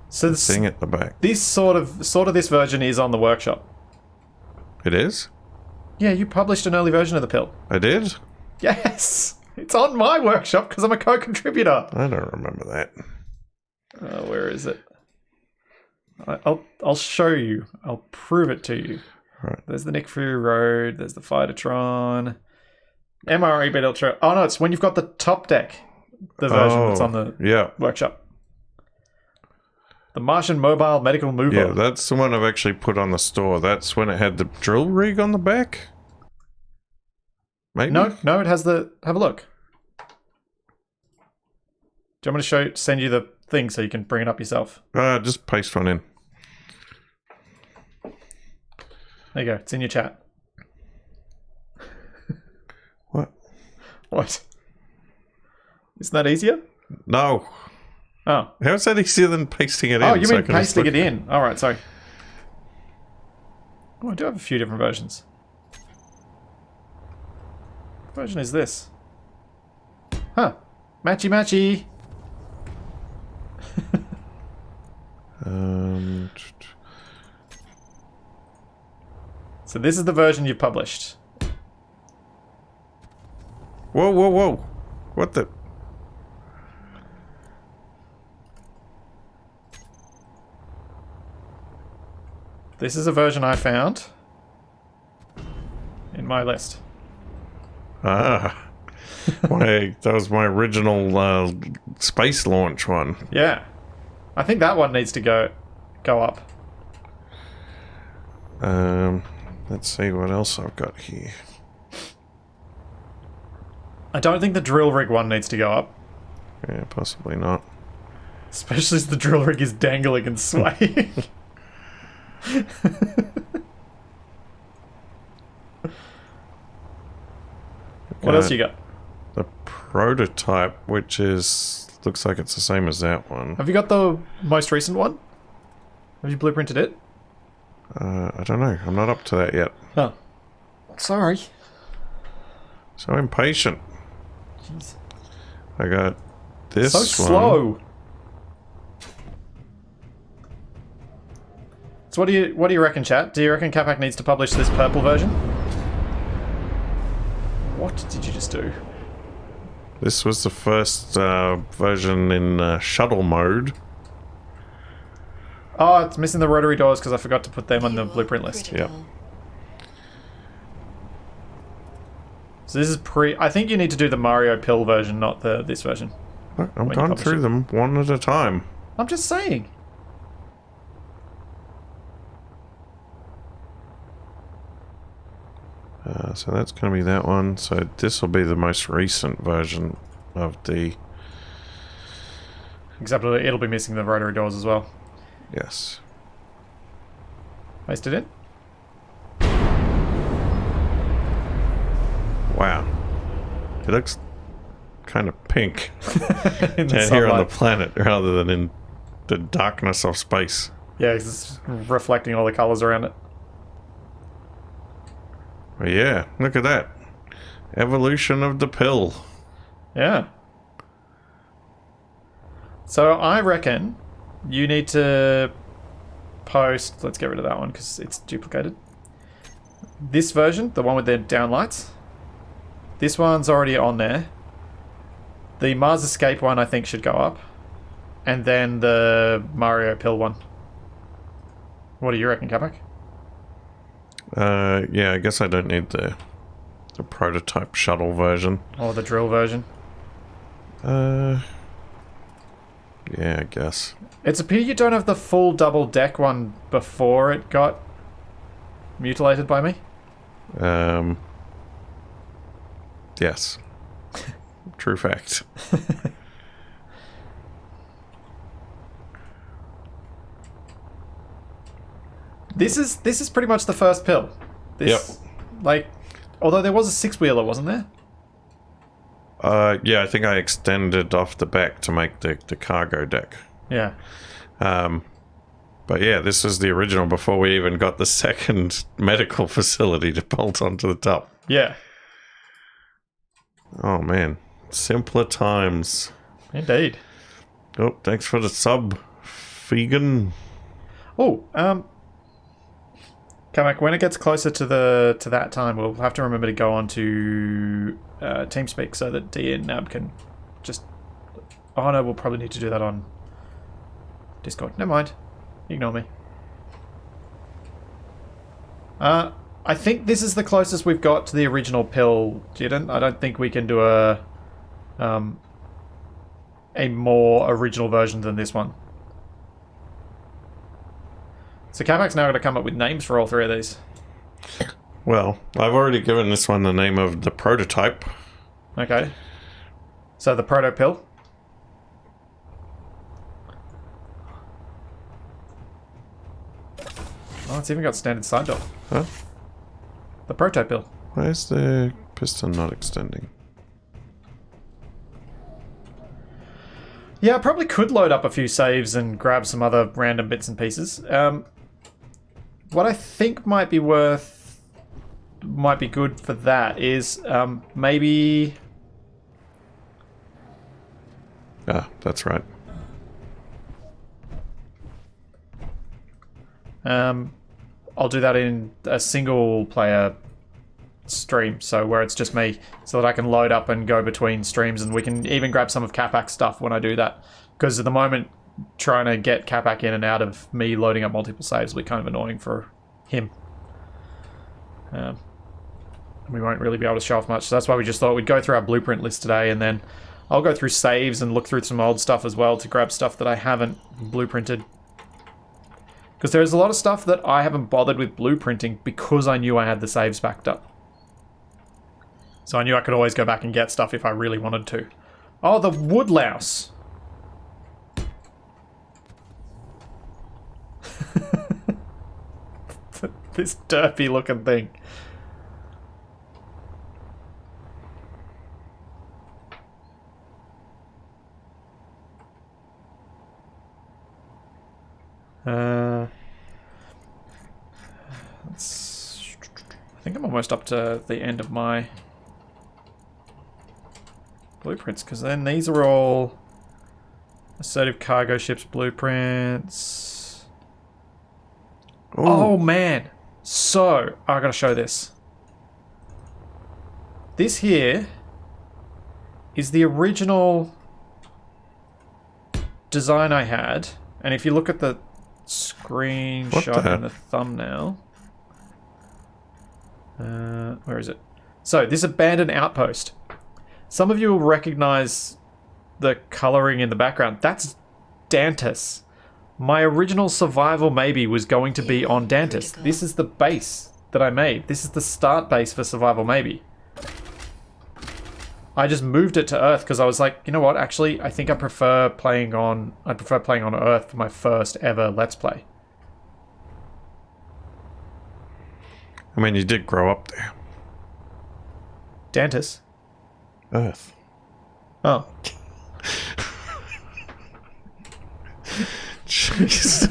So this, thing at the back. this sort of this version is on the workshop. It is? Yeah, you published an early version of the pill. I did? Yes! It's on my workshop because I'm a co-contributor. I don't remember that. Where is it? I'll show you. I'll prove it to you. Right. There's the Nick Fury Road. There's the Fightertron. MRE Bit Ultra. Oh no, it's when you've got the top deck. The version that's on the yeah. workshop. The Martian Mobile Medical Mover. Yeah, that's the one I've actually put on the store. That's when it had the drill rig on the back? Maybe? No, it has the... Have a look. Do you want me to send you the thing so you can bring it up yourself? Just paste one in. There you go. It's in your chat. What? What? Isn't that easier? No. Oh. How is that easier than pasting it in? Oh, you so I mean can just pasting look- it in. Alright, sorry. Oh, I do have a few different versions. What version is this? Huh. Matchy matchy. So this is the version you've published. Whoa, whoa, whoa. What the... This is a version I found in my list. Ah. That was my original space launch one. Yeah. I think that one needs to go up. Let's see what else I've got here. I don't think the drill rig one needs to go up. Yeah, possibly not. Especially as the drill rig is dangling and swaying. What else you got? The prototype, which is looks like it's the same as that one. Have you got the most recent one? Have you blueprinted it? I don't know. I'm not up to that yet. Oh. Sorry. So impatient. Jeez. I got this So one. slow. So what do you reckon, chat? Do you reckon Capac needs to publish this purple version? What did you just do? This was the first version in shuttle mode. Oh, it's missing the rotary doors because I forgot to put them on the Fuel blueprint list. critical. So this is I think you need to do the Mario pill version, not this version. Look, I'm When you going publish through it. them one at a time. I'm just saying. So that's going to be that one. So this will be the most recent version of the... Except it'll be missing the rotary doors as well. Yes. Pasted it. Wow. It looks kind of pink In the here on the sunlight. planet rather than in the darkness of space. Yeah, 'cause it's reflecting all the colours around it. But yeah, look at that. Evolution of the pill. Yeah. So I reckon you need to post... Let's get rid of that one because it's duplicated. This version, the one with the downlights. This one's already on there. The Mars Escape one I think should go up. And then the Mario Pill one. What do you reckon, Capac? Yeah, I guess I don't need the prototype shuttle version. Or the drill version? Yeah, I guess. It's a pity you don't have the full double deck one before it got mutilated by me. Yes. True fact. This is pretty much the first pill. This, like, although there was a six-wheeler, wasn't there? Yeah, I think I extended off the back to make the cargo deck. Yeah. But yeah, this was the original before we even got the second medical facility to bolt onto the top. Yeah. Oh man, simpler times. Indeed. Oh, thanks for the sub, vegan. Oh, Kamak, when it gets closer to that time, we'll have to remember to go on to TeamSpeak so that D and Nab can just... Oh no, we'll probably need to do that on Discord. Never mind. Ignore me. I think this is the closest we've got to the original pill, Jiden. I don't think we can do a more original version than this one. So Capac's now got to come up with names for all three of these. Well, I've already given this one the name of the prototype. Okay. So the proto pill. Oh, it's even got standard side door. Huh? The proto pill. Why is the piston not extending? Yeah, I probably could load up a few saves and grab some other random bits and pieces. What I think might be good for that is maybe... Ah, that's right. I'll do that in a single player stream, so where it's just me, so that I can load up and go between streams, and we can even grab some of Capac's stuff when I do that. Because at the moment, trying to get Capac in and out of me loading up multiple saves will be kind of annoying for him. We won't really be able to show off much, so that's why we just thought we'd go through our blueprint list today, and then I'll go through saves and look through some old stuff as well to grab stuff that I haven't blueprinted. Because there's a lot of stuff that I haven't bothered with blueprinting because I knew I had the saves backed up. So I knew I could always go back and get stuff if I really wanted to. Oh, the woodlouse! This derpy looking thing. I think I'm almost up to the end of my blueprints, because then these are all assertive cargo ships blueprints. Ooh. Oh man! So, I gotta show this. This here is the original design I had, and if you look at the screenshot in the thumbnail, where is it? So, this abandoned outpost. Some of you will recognize the coloring in the background. That's Dantus. My original survival maybe was going to be on Dantus. This is the base that I made. This is the start base for survival maybe. I just moved it to Earth because I was like, you know what? Actually, I think I prefer playing on Earth for my first ever Let's Play. I mean, you did grow up there. Dantus. Earth. Oh. Jeez.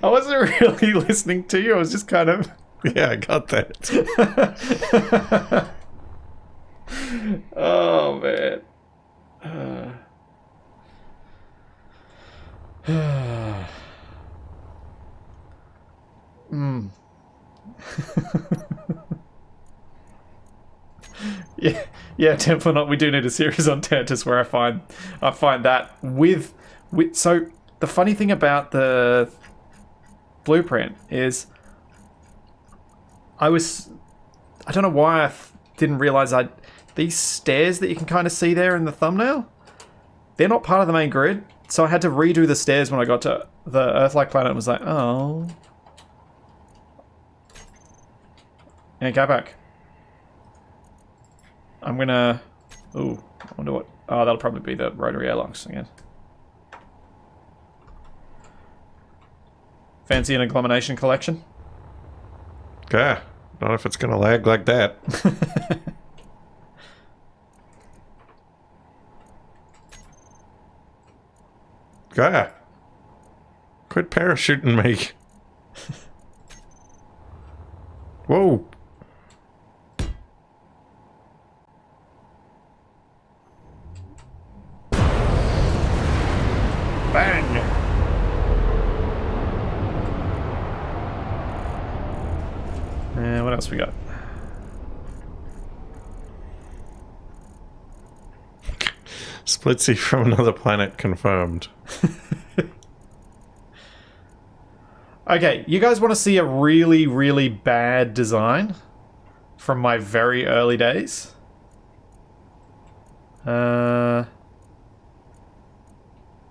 I wasn't really listening to you. I was just kind of... Yeah, I got that. Oh, man. Yeah, Temple Not. We do need a series on Tantus where I find that with so the funny thing about the blueprint is I don't know why I didn't realize these stairs that you can kind of see there in the thumbnail, they're not part of the main grid, so I had to redo the stairs when I got to the Earth-like planet and was like, oh. Yeah, Capac. I'm gonna... Ooh, I wonder what... Oh, that'll probably be the rotary airlocks again. Fancy an agglomeration collection? Yeah, not if it's gonna lag like that. Yeah. Quit parachuting me. Whoa. Bang! And what else we got? Splitsy from another planet confirmed. Okay, you guys want to see a really, really bad design from my very early days?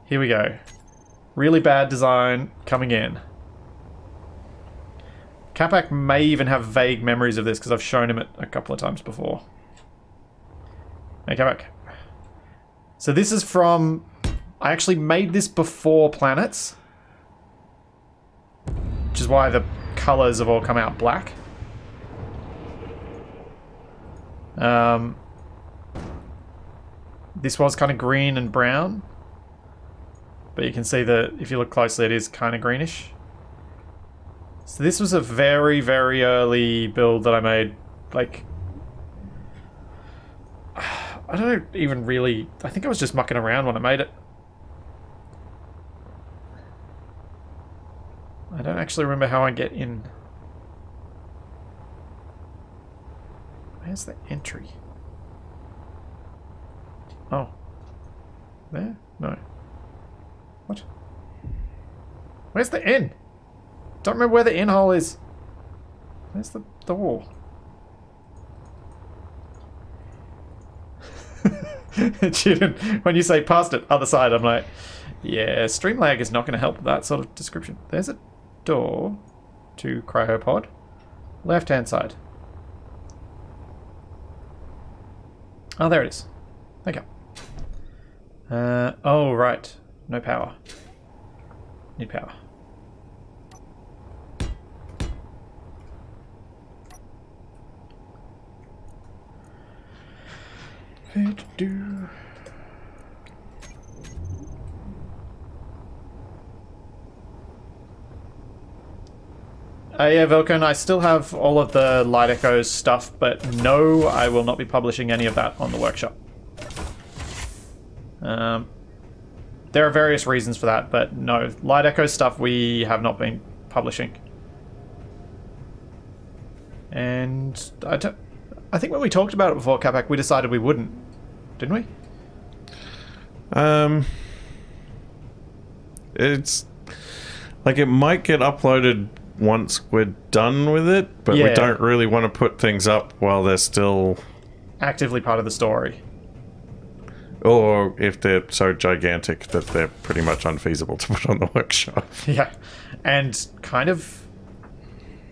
Here we go. Really bad design coming in. Capac may even have vague memories of this because I've shown him it a couple of times before. Hey, Capac. So this is from... I actually made this before planets. Which is why the colours have all come out black. This was kind of green and brown. But you can see that if you look closely, it is kind of greenish. So this was a very, very early build that I made. Like... I don't even really... I think I was just mucking around when I made it. I don't actually remember how I get in. Where's the entry? Oh. There? No. What? Where's the in? Don't remember where the in hole is. Where's the door? Juden, when you say past it, other side, I'm like, yeah, stream lag is not going to help with that sort of description. There's a door to cryopod. Left hand side. Oh, there it is. Okay. Oh, right. No power. Need power. Yeah, Velcon, I still have all of the Light Echoes stuff, but no, I will not be publishing any of that on the workshop. There are various reasons for that, but no, Light Echo stuff we have not been publishing. And I think when we talked about it before, Capac, we decided we wouldn't, didn't we? It's like it might get uploaded once we're done with it, but we don't really want to put things up while they're still actively part of the story. Or if they're so gigantic that they're pretty much unfeasible to put on the workshop. Yeah. And kind of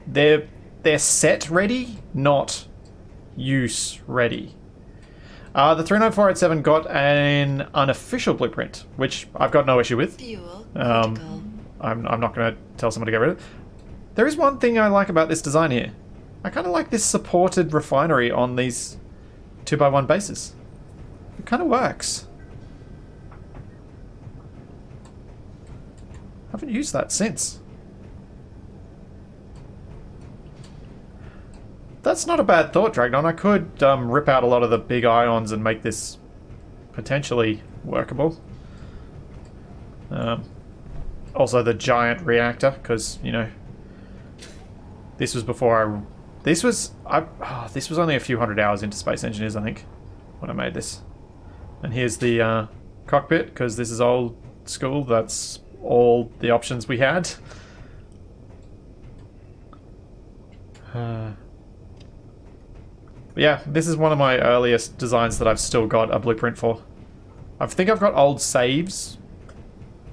they're set ready, not use ready. The 39487 got an unofficial blueprint, which I've got no issue with. Fuel critical. I'm not going to tell someone to get rid of it. There is one thing I like about this design here. I kind of like this supported refinery on these 2x1 bases. It kind of works. Haven't used that since. That's not a bad thought, Dragnon. I could rip out a lot of the big ions and make this potentially workable. Also the giant reactor, because, you know, this was before this was only a few hundred hours into Space Engineers, I think, when I made this. And here's the cockpit, because this is old school. That's all the options we had. But yeah, this is one of my earliest designs that I've still got a blueprint for. I think I've got old saves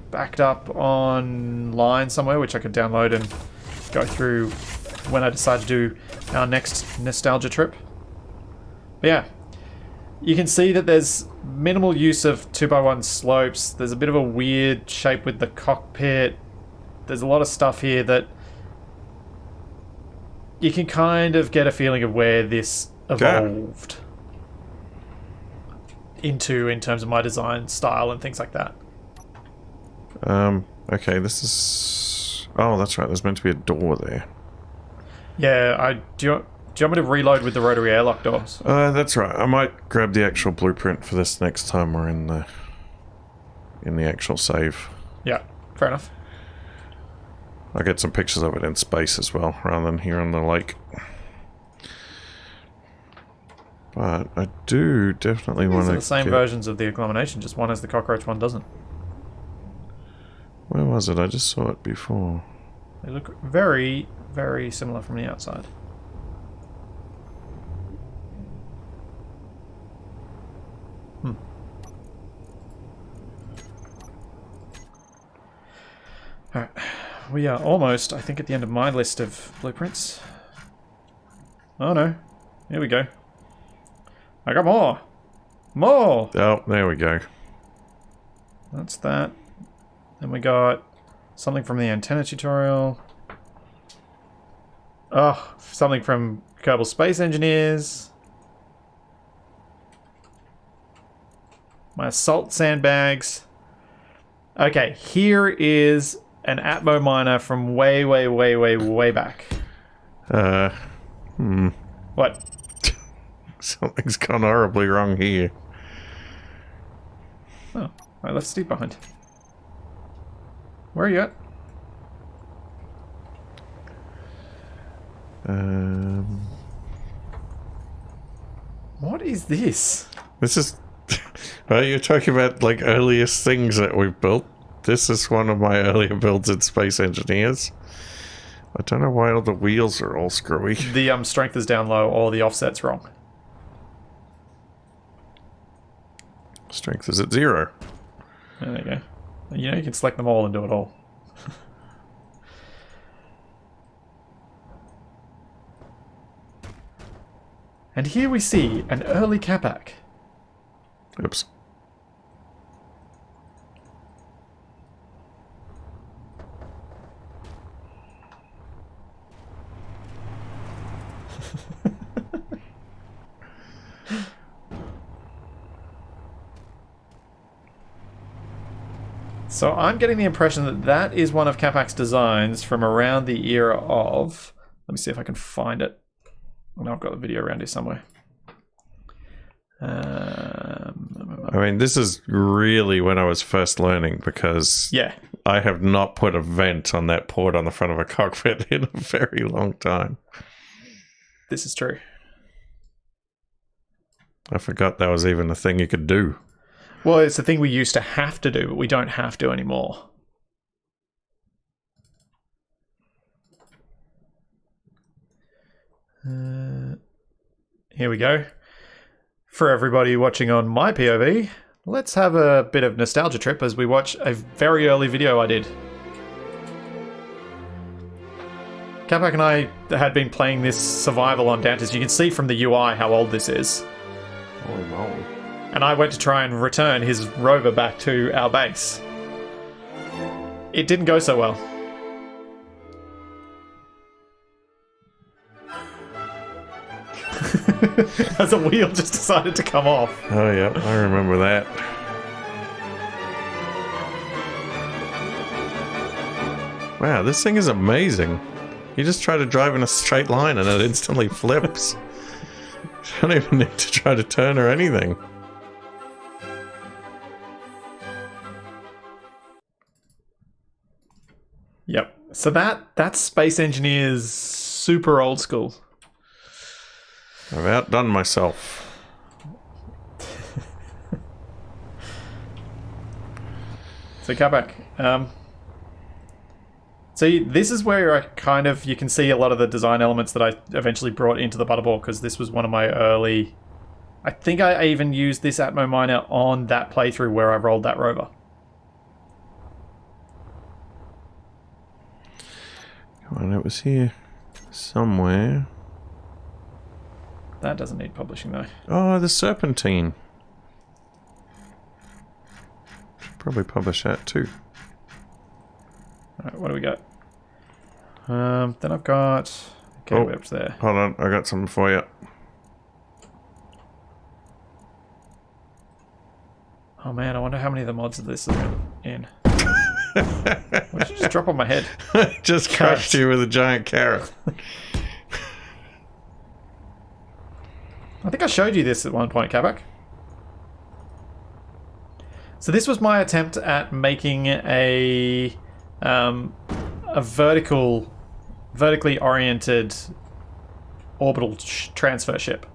backed up online somewhere, which I could download and go through when I decide to do our next nostalgia trip. But yeah, you can see that there's minimal use of 2x1 slopes. There's a bit of a weird shape with the cockpit. There's a lot of stuff here that you can kind of get a feeling of where this evolved into in terms of my design style and things like that. Okay, this is... Oh, that's right, there's meant to be a door there. Yeah, do you want me to reload with the rotary airlock doors? That's right. I might grab the actual blueprint for this next time we're in the actual save. Yeah, fair enough. I'll get some pictures of it in space as well, rather than here on the lake. But I do definitely want to These are the same versions of the agglomeration, just one has the cockroach, one doesn't. Where was it? I just saw it before. They look very, very similar from the outside. Alright, we are almost, I think, at the end of my list of blueprints. Oh no, here we go. I got more! More! Oh, there we go. That's that. Then we got something from the antenna tutorial. Oh, something from Kerbal Space Engineers. My assault sandbags. Okay, here is an Atmo miner from way, way, way, way, way back. What? Something's gone horribly wrong here. Oh, I left Steve behind. Where are you at? What is this? This is... Well, you're talking about, like, earliest things that we've built. This is one of my earlier builds in Space Engineers. I don't know why all the wheels are all screwy. The strength is down low, or the offset's wrong. Strength is at 0. There you go. You know, you can select them all and do it all. And here we see an early Capac. Oops. So I'm getting the impression that that is one of Capac's designs from around the era of... Let me see if I can find it. I know I've got the video around here somewhere. I mean, this is really when I was first learning, because Yeah. I have not put a vent on that port on the front of a cockpit in a very long time. This is true. I forgot that was even a thing you could do. Well, it's the thing we used to have to do, but we don't have to anymore. Here we go. For everybody watching on my POV, let's have a bit of nostalgia trip as we watch a very early video I did. Capac and I had been playing this survival on Dantas. You can see from the UI how old this is. Holy moly. And I went to try and return his rover back to our base. It didn't go so well. As a wheel just decided to come off. Oh, yeah, I remember that. Wow, this thing is amazing. You just try to drive in a straight line and it instantly flips. You don't even need to try to turn or anything. Yep. So that's Space Engineers super old school. I've outdone myself. So Capac, see, this is where I kind of, you can see a lot of the design elements that I eventually brought into the Butterball, because this was one of my early... I think I even used this Atmo miner on that playthrough where I rolled that rover. Come on, it was here somewhere. That doesn't need publishing though. Oh, the Serpentine. Should probably publish that too. Alright, what do we got? Then I've got... Okay, Oh. we're up to there. Hold on, I got something for you. Oh man, I wonder how many of the mods of this are in. What did you just drop on my head? Just crushed you with a giant carrot. I think I showed you this at one point, Capac. So this was my attempt at making a vertically oriented orbital transfer ship.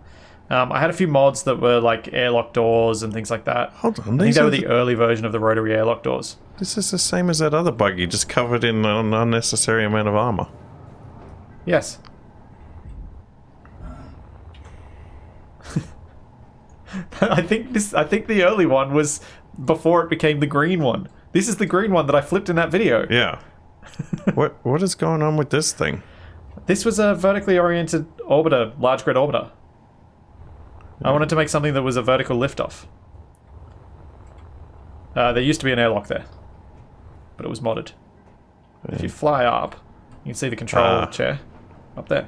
I had a few mods that were like airlock doors and things like that. Hold on, I think these they are were the early version of the rotary airlock doors. This is the same as that other buggy, just covered in an unnecessary amount of armor. Yes. I think the early one was before it became the green one. This is the green one that I flipped in that video. Yeah. What is going on with this thing? This was a vertically oriented orbiter, large grid orbiter. I wanted to make something that was a vertical liftoff. There used to be an airlock there, but it was modded. If you fly up, you can see the control chair up there.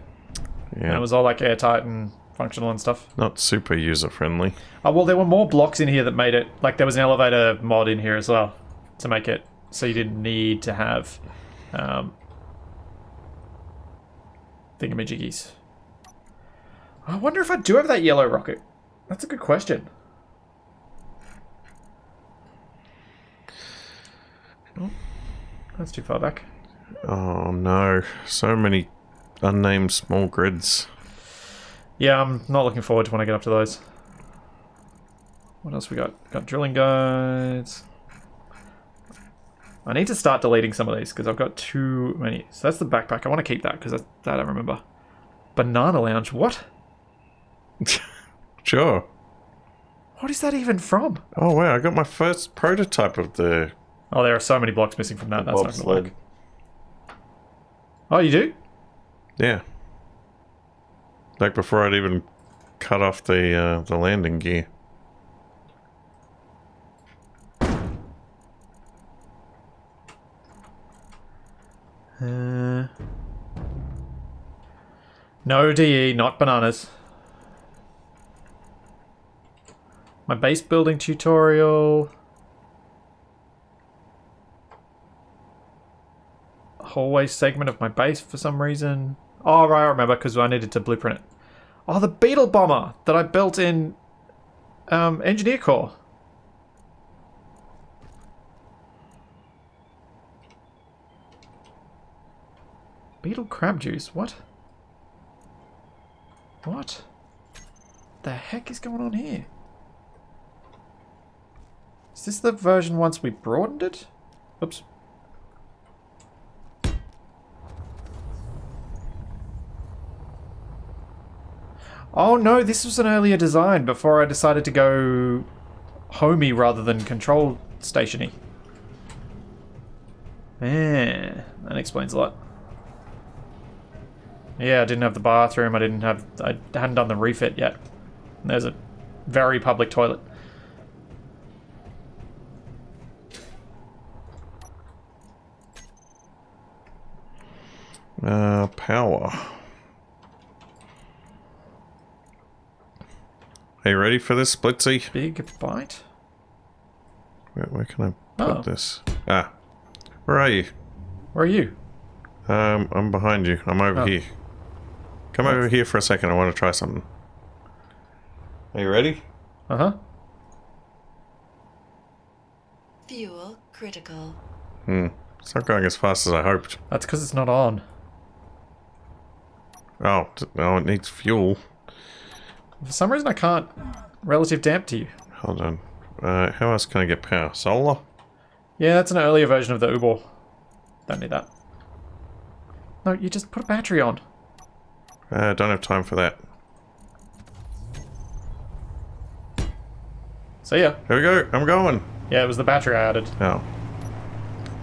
Yeah. And it was all like airtight and functional and stuff. Not super user friendly. Oh, well, there were more blocks in here that made it... Like, there was an elevator mod in here as well to make it so you didn't need to have thingamajiggies. I wonder if I do have that yellow rocket. That's a good question. Oh, that's too far back. Oh no, so many unnamed small grids. Yeah, I'm not looking forward to when I get up to those. What else we got? Got drilling guides. I need to start deleting some of these because I've got too many. So that's the backpack. I want to keep that because that I remember. Banana Lounge. What? Sure. What is that even from? Oh wow, I got my first prototype of the... Oh, there are so many blocks missing from that. That's not going to bobsled. work. Oh, you do? Yeah. Like before I'd even cut off the landing gear. No DE, not bananas. My base building tutorial. hallway segment of my base for some reason. Oh, right, I remember, because I needed to blueprint it. Oh, the beetle bomber that I built in Engineer Core. Beetle crab juice, what? What the heck is going on here? Is this the version once we broadened it? Oops. Oh no, this was an earlier design before I decided to go homey rather than control stationy. Yeah, that explains a lot. Yeah, I didn't have the bathroom, I hadn't done the refit yet. And there's a very public toilet. Power. Are you ready for this, Splitsy? Big bite? Where can I put Oh. this? Ah. Where are you? Where are you? I'm behind you. I'm over here. Come over here for a second. I want to try something. Are you ready? Uh-huh. Fuel critical. It's not going as fast as I hoped. That's because it's not on. Oh, no, it needs fuel. For some reason I can't relative damp to you. Hold on. How else can I get power? Solar? Yeah, that's an earlier version of the Ubor. Don't need that. No, you just put a battery on. I don't have time for that. See ya. Here we go. I'm going. Yeah, it was the battery I added. Oh.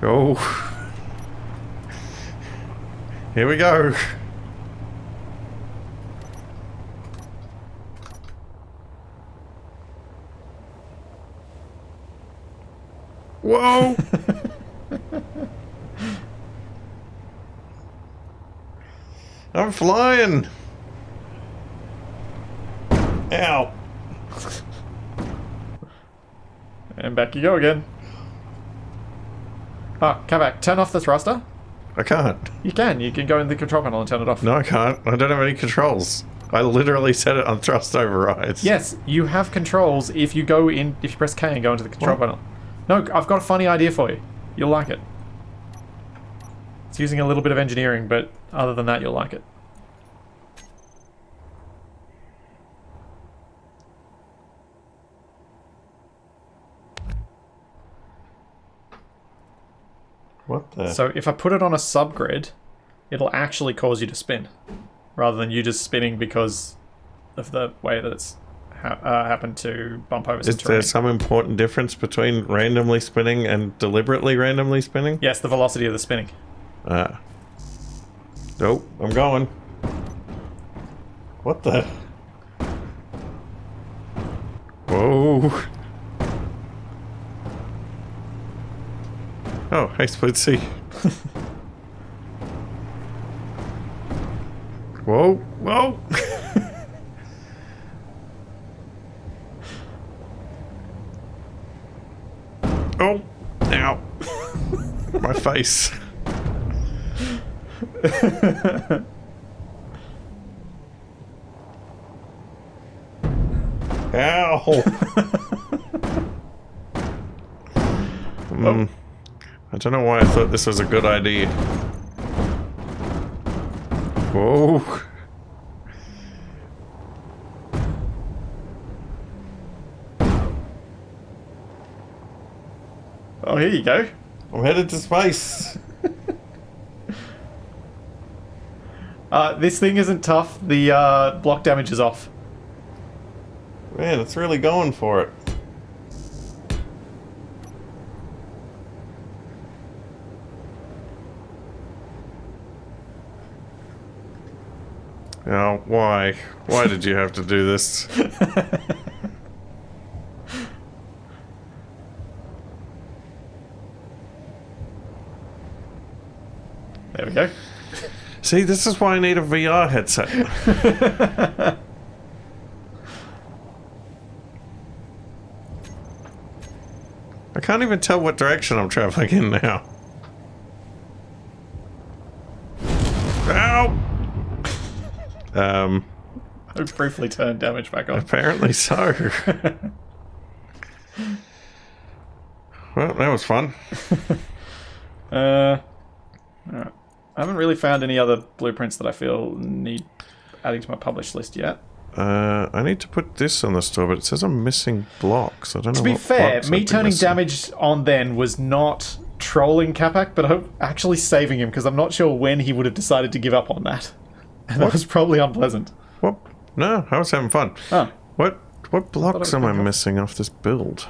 Oh. Here we go. Whoa! I'm flying! Ow! And back you go again. Ah, Capac, turn off the thruster. I can't. You can go in the control panel and turn it off. No, I can't. I don't have any controls. I literally set it on thrust overrides. Yes, you have controls if you go in, if you press K and go into the control What? panel. No, I've got a funny idea for you. You'll like it. It's using a little bit of engineering, but other than that, you'll like it. What the? So if I put it on a subgrid, it'll actually cause you to spin, rather than you just spinning because of the way that it's happened to bump over some Is there terrain. some important difference between randomly spinning and deliberately randomly spinning? Yes, the velocity of the spinning. Ah. Nope, I'm going. What the? Whoa. Oh, hey, Split C. Whoa, whoa. Oh, ow. My face. Ow. I don't know why I thought this was a good idea. Whoa. Oh, here you go. I'm headed to space. This thing isn't tough. The block damage is off. Man, it's really going for it. Oh, why? Why did you have to do this? There we go. See, this is why I need a VR headset. I can't even tell what direction I'm traveling in now. Um, I briefly turned damage back on. apparently so. Well, that was fun. Alright. I haven't really found any other blueprints that I feel need adding to my published list yet. I need to put this on the store, but it says I'm missing blocks. I don't know. To be what fair, blocks me I'd be turning missing. damage on then was not trolling Capac, but I'm actually saving him because I'm not sure when he would have decided to give up on that. And that was probably unpleasant. What? No, I was having fun. Oh. What blocks was am I thinking of- missing off this build?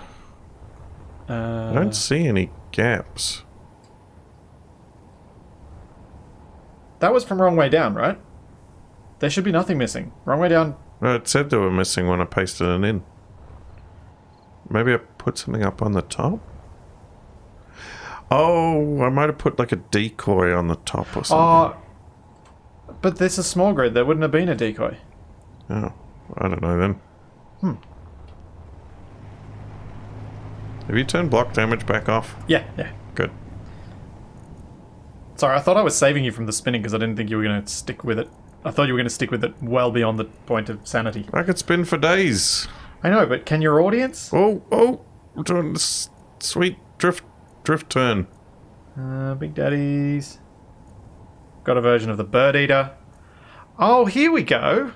I don't see any gaps. That was from Wrong Way Down, right? There should be nothing missing. Wrong Way Down. No, it said they were missing when I pasted it in. Maybe I put something up on the top? Oh, I might have put like a decoy on the top or something. But this is small grid. There wouldn't have been a decoy. Oh, I don't know then. Have you turned block damage back off? Yeah. Good. Sorry, I thought I was saving you from the spinning because I didn't think you were going to stick with it. I thought you were going to stick with it well beyond the point of sanity. I could spin for days. I know, but can your audience? Oh, I'm doing this sweet drift turn. Big Daddies. Got a version of the Bird Eater. Oh, here we go.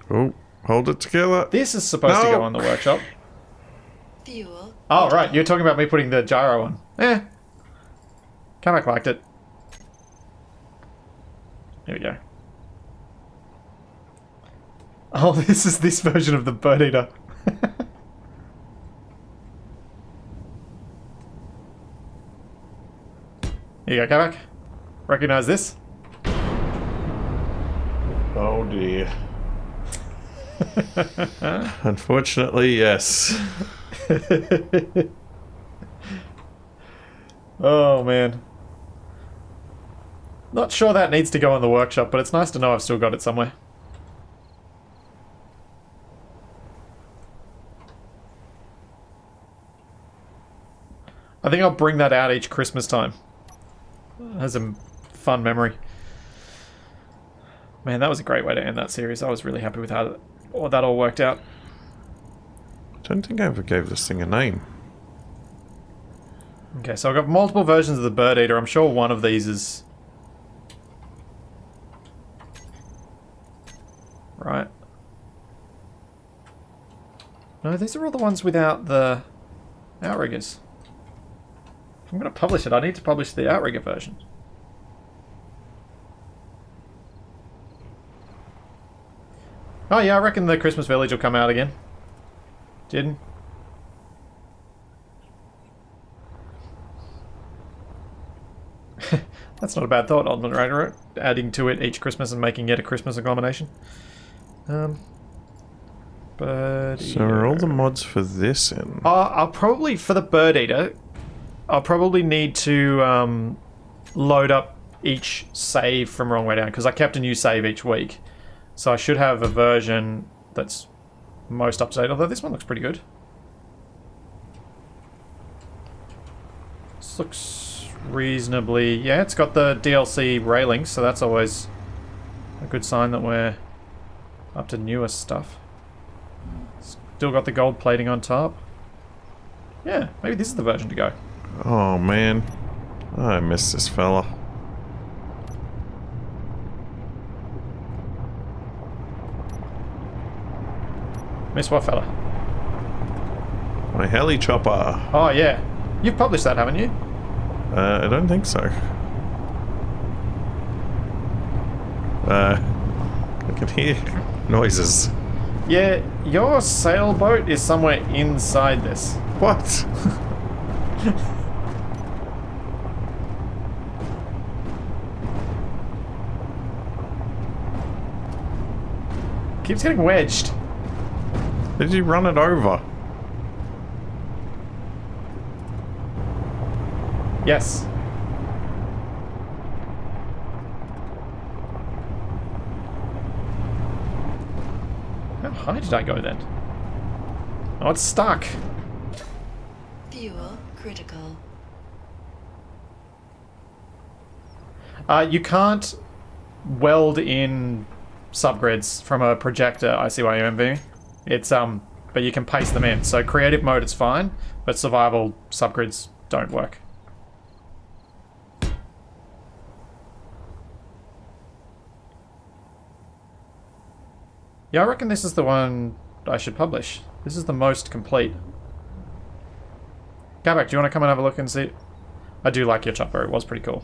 Oh, hold it together. This is supposed to No. go on the workshop. Fuel. Oh, right. You're talking about me putting the gyro on. Capac liked it. Here we go. Oh, this is this version of the Bird Eater. Here you go, Capac. Recognize this? Oh dear. Unfortunately, yes. Oh, man. Not sure that needs to go in the workshop, but it's nice to know I've still got it somewhere. I think I'll bring that out each Christmas time. As a fun memory. Man, that was a great way to end that series. I was really happy with how that all worked out. I don't think I ever gave this thing a name. Okay, so I've got multiple versions of the Bird Eater. I'm sure one of these is... Right. No, these are all the ones without the outriggers. If I'm going to publish it, I need to publish the outrigger version. Oh yeah, I reckon the Christmas Village will come out again. Didn't? That's not a bad thought, Old Moderator. Adding to it each Christmas and making it a Christmas abomination. Bird So are all the mods for this in? I'll probably, for the Bird Eater, I'll probably need to load up each save from Wrong Way Down, because I kept a new save each week. So I should have a version that's most up to date, although this one looks pretty good. This looks reasonably... Yeah, it's got the DLC railings, so that's always a good sign that we're up to newer stuff. Still got the gold plating on top. Yeah, maybe this is the version to go. Oh man, I miss this fella. Miss what fella? My heli chopper. Oh yeah. You've published that, haven't you? I don't think so. I can hear noises. Yeah, your sailboat is somewhere inside this. What? Keeps getting wedged. Did you run it over? Yes. How high did I go then? Oh, it's stuck. Fuel critical. You can't weld in subgrids from a projector. I see why you're envying. It's but you can paste them in. So creative mode is fine, but survival subgrids don't work. Yeah, I reckon this is the one I should publish. This is the most complete. Capac, do you want to come and have a look and see? I do like your chopper. It was pretty cool.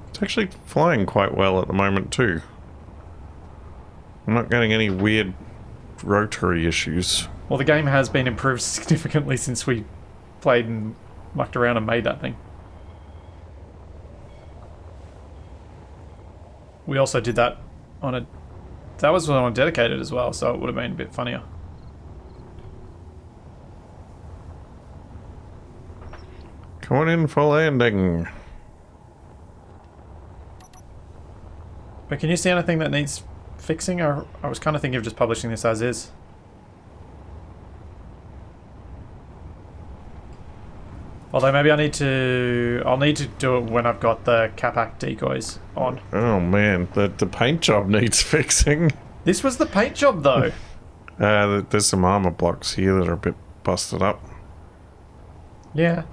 It's actually flying quite well at the moment too. I'm not getting any weird rotary issues. Well, the game has been improved significantly since we played and mucked around and made that thing. We also did that on a... That was on a dedicated as well, so it would have been a bit funnier. Come on in for landing. But can you see anything that needs fixing? Or I was kind of thinking of just publishing this as is. Although maybe I'll need to do it when I've got the Capac decoys on. Oh man, the paint job needs fixing. This was the paint job though. There's some armor blocks here that are a bit busted up. Yeah.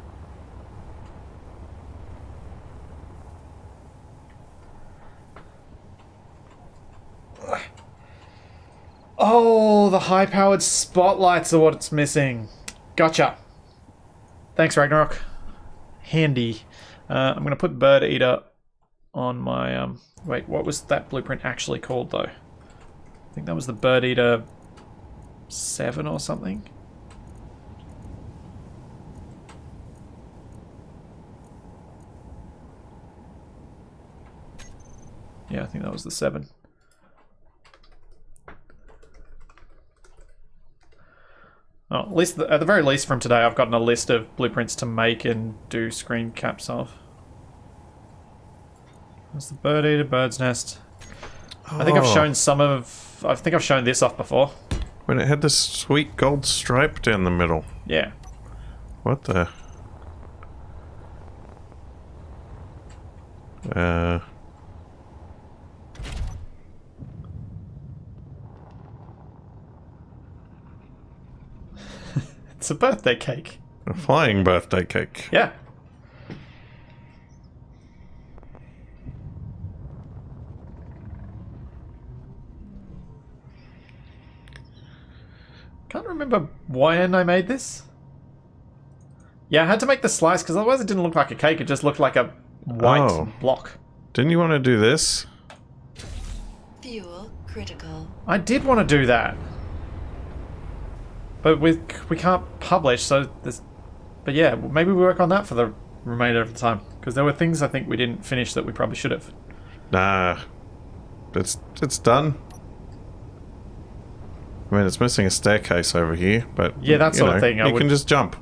Oh, the high-powered spotlights are what it's missing. Gotcha. Thanks, Ragnarok. Handy. I'm going to put Bird Eater on my... Wait, what was that blueprint actually called, though? I think that was the Bird Eater 7 or something. Yeah, I think that was the 7. Oh, at least at the very least from today, I've gotten a list of blueprints to make and do screen caps of. There's the Bird Eater, Bird's Nest. I think I've shown some of... I think I've shown this off before. When it had this sweet gold stripe down the middle. Yeah. What the... It's a birthday cake. A flying birthday cake. Yeah. Can't remember when I made this. Yeah, I had to make the slice because otherwise it didn't look like a cake. It just looked like a white block. Didn't you want to do this? Fuel critical. I did want to do that. But we can't publish, so there's... But yeah, maybe we work on that for the remainder of the time. Because there were things I think we didn't finish that we probably should have. Nah. It's done. I mean, it's missing a staircase over here, but... Yeah, that sort of thing. You can just jump.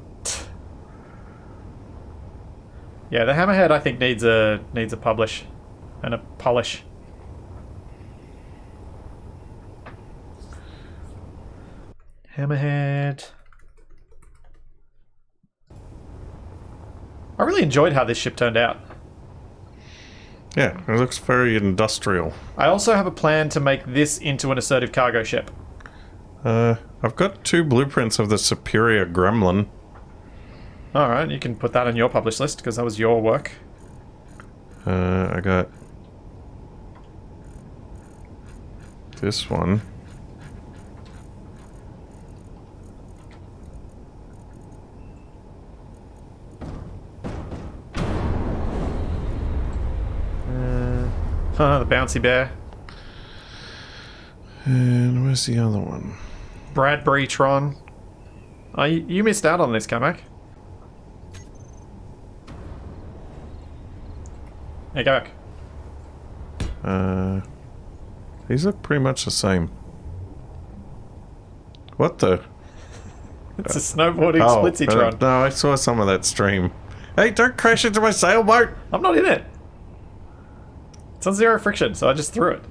Yeah, the hammerhead I think needs a publish. And a polish. Hammerhead. I really enjoyed how this ship turned out. Yeah, it looks very industrial. I also have a plan to make this into an assertive cargo ship. I've got 2 blueprints of the Superior Gremlin. Alright, you can put that on your publish list, because that was your work. I got... this one. The bouncy bear. And where's the other one? Bradbury Tron. Oh, you missed out on this, Capac. Hey, go back. These look pretty much the same. What the? It's a snowboarding splitsy-tron. No, I saw some of that stream. Hey, don't crash into my sailboat! I'm not in it. It's on 0 friction, so I just threw it.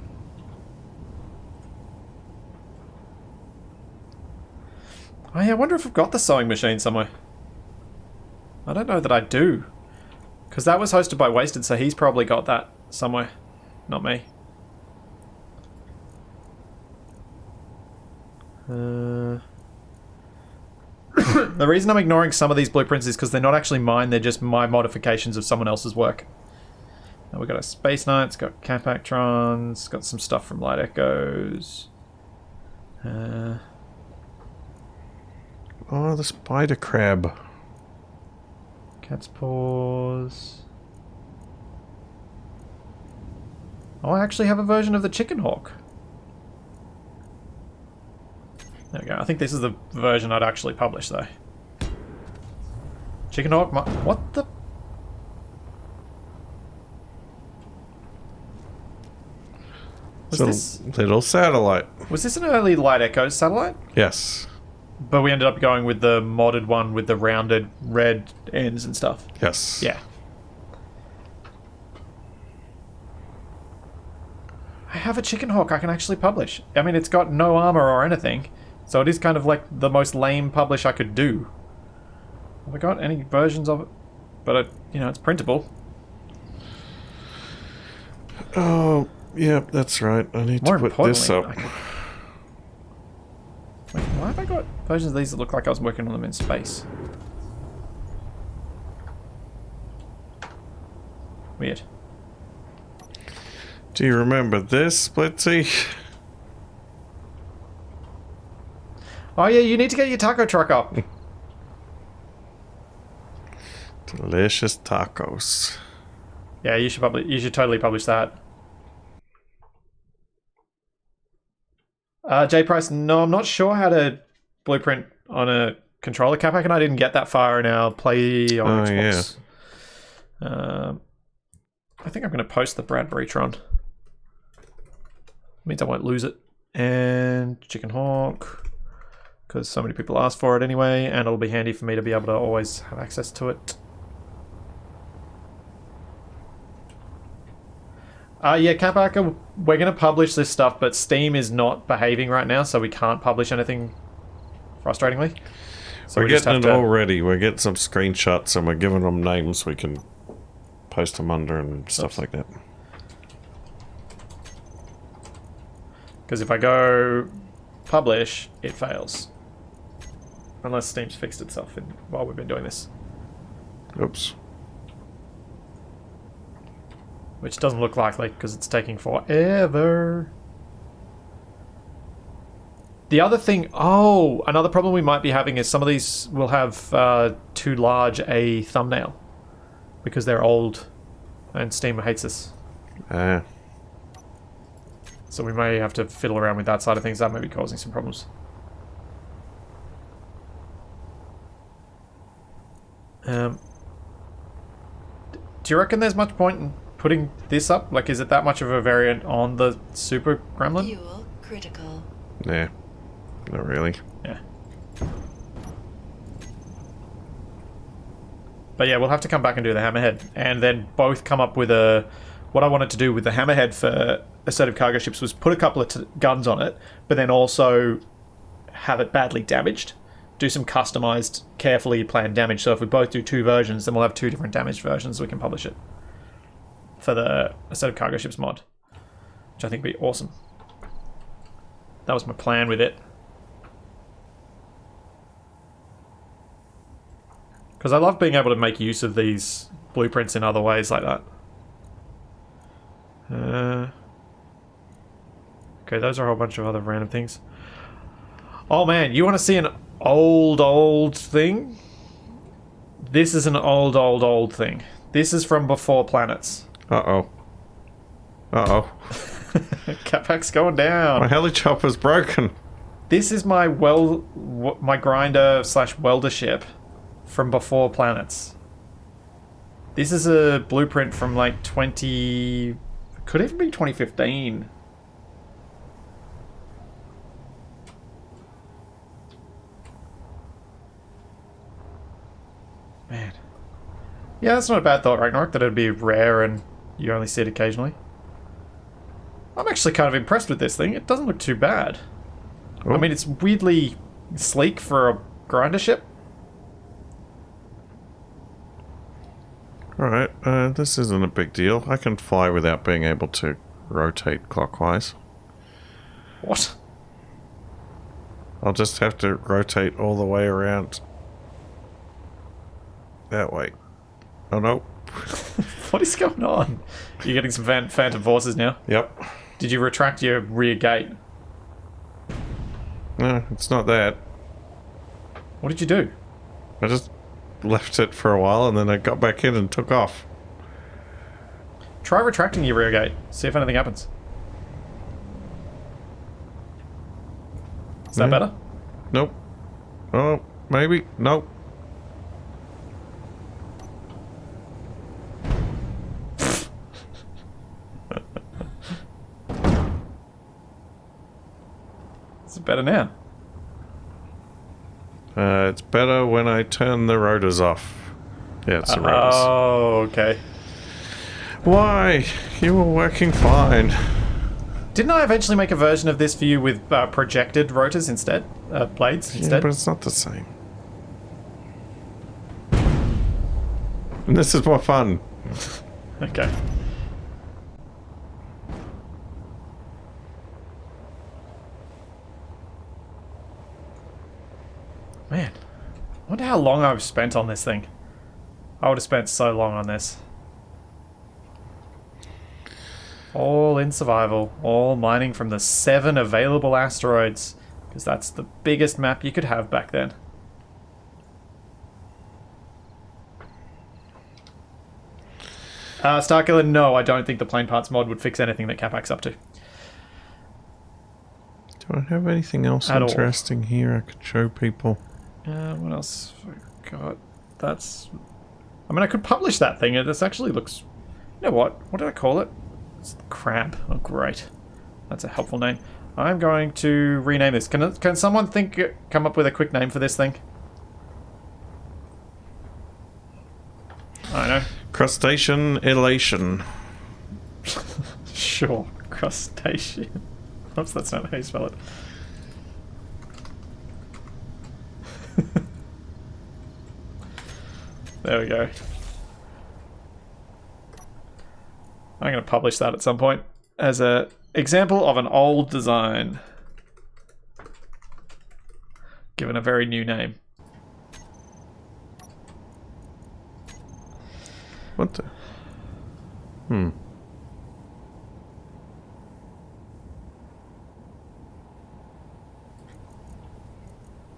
Oh yeah, I wonder if I've got the sewing machine somewhere. I don't know that I do. Because that was hosted by Wasted, so he's probably got that somewhere. Not me. The reason I'm ignoring some of these blueprints is because they're not actually mine, they're just my modifications of someone else's work. Now we've got a Space Knight, it's got Capactrons, got some stuff from Light Echoes. Oh, the spider crab. Cat's Paws. Oh, I actually have a version of the Chicken Hawk. There we go. I think this is the version I'd actually publish, though. Chicken Hawk... What the... Was It's a this... little satellite. Was this an early Light Echoes satellite? Yes. But we ended up going with the modded one with the rounded red ends and stuff. Yes. Yeah. I have a Chicken Hawk I can actually publish. I mean, it's got no armor or anything, so it is kind of like the most lame publish I could do. Have I got any versions of it? But, you know, it's printable. Oh, yep, that's right. I need More to put this up. importantly, Wait, why have I got versions of these that look like I was working on them in space? Weird. Do you remember this, Splitsy? Oh yeah, you need to get your taco truck up. Delicious tacos. Yeah, you should totally publish that. J Price, no, I'm not sure how to blueprint on a controller. Capac and I didn't get that far in our play on Xbox. Yeah. I think I'm going to post the Bradbury-tron. Means I won't lose it. And Chicken Hawk, because so many people asked for it anyway, and it'll be handy for me to be able to always have access to it. Yeah, Capac, we're going to publish this stuff, but Steam is not behaving right now, so we can't publish anything, frustratingly. So we're getting it all ready. We're getting some screenshots, and we're giving them names we can post them under and stuff like that. Because if I go publish, it fails. Unless Steam's fixed itself while we've been doing this. Oops. Which doesn't look likely because it's taking forever. The other thing... Oh, another problem we might be having is some of these will have too large a thumbnail. Because they're old and Steam hates us. So we may have to fiddle around with that side of things. That may be causing some problems. Do you reckon there's much point in putting this up? Like, is it that much of a variant on the Super Gremlin? Fuel critical. Nah, not really. Yeah. But yeah, we'll have to come back and do the Hammerhead, and then both come up with a... What I wanted to do with the Hammerhead for Assertive Cargo Ships was put a couple of guns on it, but then also have it badly damaged. Do some customized, carefully planned damage. So if we both do two versions, then we'll have two different damaged versions so we can publish it. For the Assertive Cargo Ships mod. Which I think would be awesome. That was my plan with it. Because I love being able to make use of these blueprints in other ways like that. Okay, those are a whole bunch of other random things. Oh man, you want to see an old thing? This is an old thing. This is from before planets. Uh-oh. Uh-oh. Capac's going down. My helichopper's broken. This is my my grinder / welder ship from before planets. This is a blueprint from like 20... Could even be 2015. Man. Yeah, that's not a bad thought, Ragnarok, that it'd be rare and you only see it occasionally. I'm actually kind of impressed with this thing. It doesn't look too bad. Ooh. I mean, it's weirdly sleek for a grinder ship. Alright. This isn't a big deal. I can fly without being able to rotate clockwise. What? I'll just have to rotate all the way around. That way. Oh no. What is going on? You're getting some phantom forces now. Yep. Did you retract your rear gate? No, it's not that. What did you do? I just left it for a while and then I got back in and took off. Try retracting your rear gate. See if anything happens. Is that better? Nope. Oh, maybe. Nope. Is it better now? It's better when I turn the rotors off. Yeah, it's the rotors. Oh, okay. Why? You were working fine. Didn't I eventually make a version of this for you with projected rotors instead? Blades Yeah, instead? but it's not the same. And this is more fun. Okay. Man, I wonder how long I've spent on this thing. I would have spent so long on this. All in survival, all mining from the 7 available asteroids, because that's the biggest map you could have back then. Starkiller, no, I don't think the plane parts mod would fix anything that Capac's up to. Do I have anything else At all. interesting here I could show people? What else have I got? That's... I mean, I could publish that thing. This actually looks... You know what? What did I call it? It's the crab. Oh, great. That's a helpful name. I'm going to rename this. Can someone come up with a quick name for this thing? I don't know. Crustacean elation. Sure. Crustacean. Oops, that's not how you spell it. There we go. I'm going to publish that at some point as an example of an old design given a very new name. What the?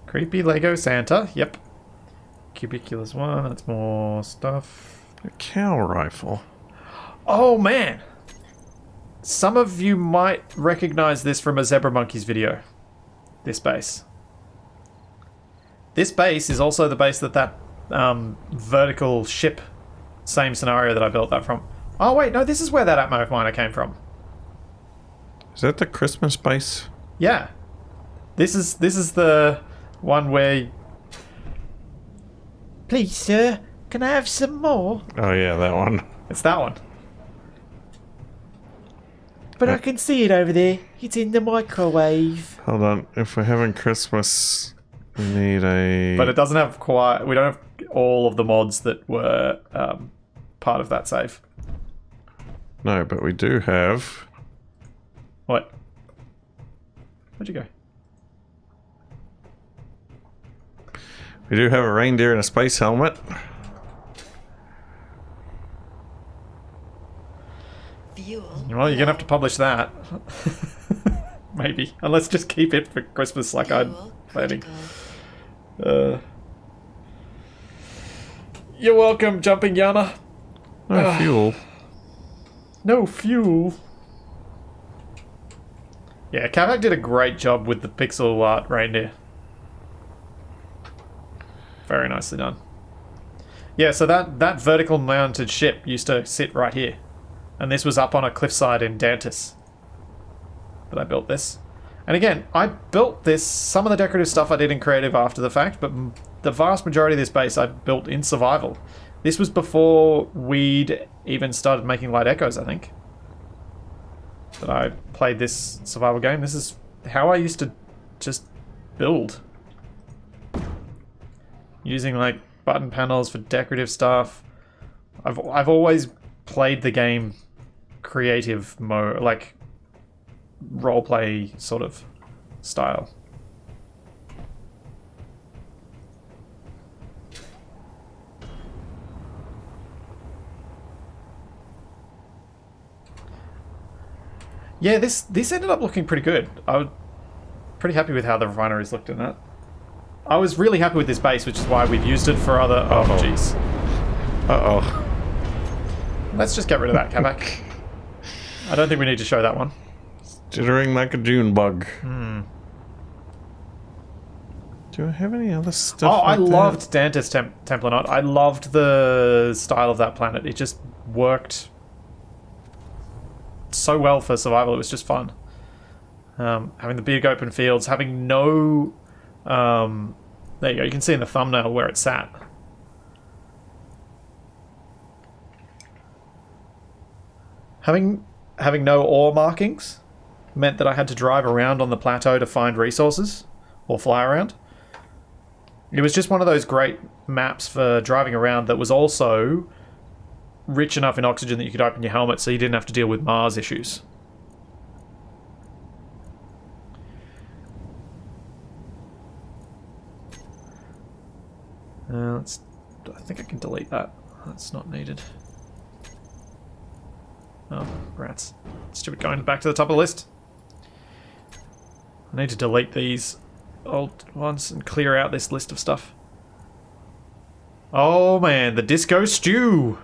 Creepy Lego Santa. Yep. Cubiculus 1. That's more stuff. A cow rifle. Oh, man. Some of you might recognize this from a Zebra Monkeys video. This base. This base is also the base that vertical ship, same scenario that I built that from. Oh, wait, no, this is where that Atmo miner came from. Is that the Christmas base? Yeah. This is the one where... Please, sir, can I have some more? Oh yeah, that one. It's that one. But I can see it over there. It's in the microwave. Hold on. If we're having Christmas, we need a... But it doesn't have quite... We don't have all of the mods that were part of that save. No, but we do have... What? Where'd you go? We do have a reindeer in a space helmet. Fuel. Well, you're gonna have to publish that. Maybe. And let's just keep it for Christmas like I'm Fuel planning. critical. You're welcome, Jumping Yana. No fuel. No fuel. Yeah, Capac did a great job with the pixel art reindeer. Very nicely done. Yeah, so that vertical mounted ship used to sit right here. And this was up on a cliffside in Dantis. But I built this. And again, I built this, some of the decorative stuff I did in creative after the fact, but the vast majority of this base I built in survival. This was before we'd even started making light echoes, I think. That I played this survival game. This is how I used to just build. Using like button panels for decorative stuff. I've always played the game creative mode, like roleplay sort of style. Yeah, this ended up looking pretty good. I was pretty happy with how the refineries looked in that. I was really happy with this base, which is why we've used it for other... Oh, jeez. Uh-oh. Let's just get rid of that, Capac. I don't think we need to show that one. Jittering like a June bug. Do I have any other stuff? Oh, I like loved Dante's Templanaut. I loved the style of that planet. It just worked so well for survival. It was just fun. Having the big open fields, having no... there you go. You can see in the thumbnail where it sat. Having no ore markings meant that I had to drive around on the plateau to find resources or fly around. It was just one of those great maps for driving around that was also rich enough in oxygen that you could open your helmet so you didn't have to deal with Mars issues. I think I can delete that. That's not needed. Oh, rats. Stupid going back to the top of the list. I need to delete these old ones and clear out this list of stuff. Oh man, the disco stew!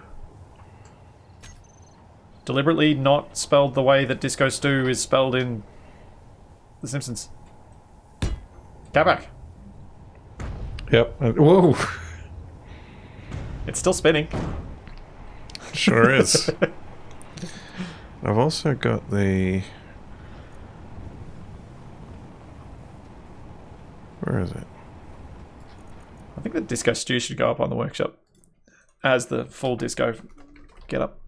Deliberately not spelled the way that disco stew is spelled in The Simpsons. Capac. Yep. Whoa. It's still spinning. Sure is. I've also got the... Where is it? I think the disco stew should go up on the workshop as the full disco get up.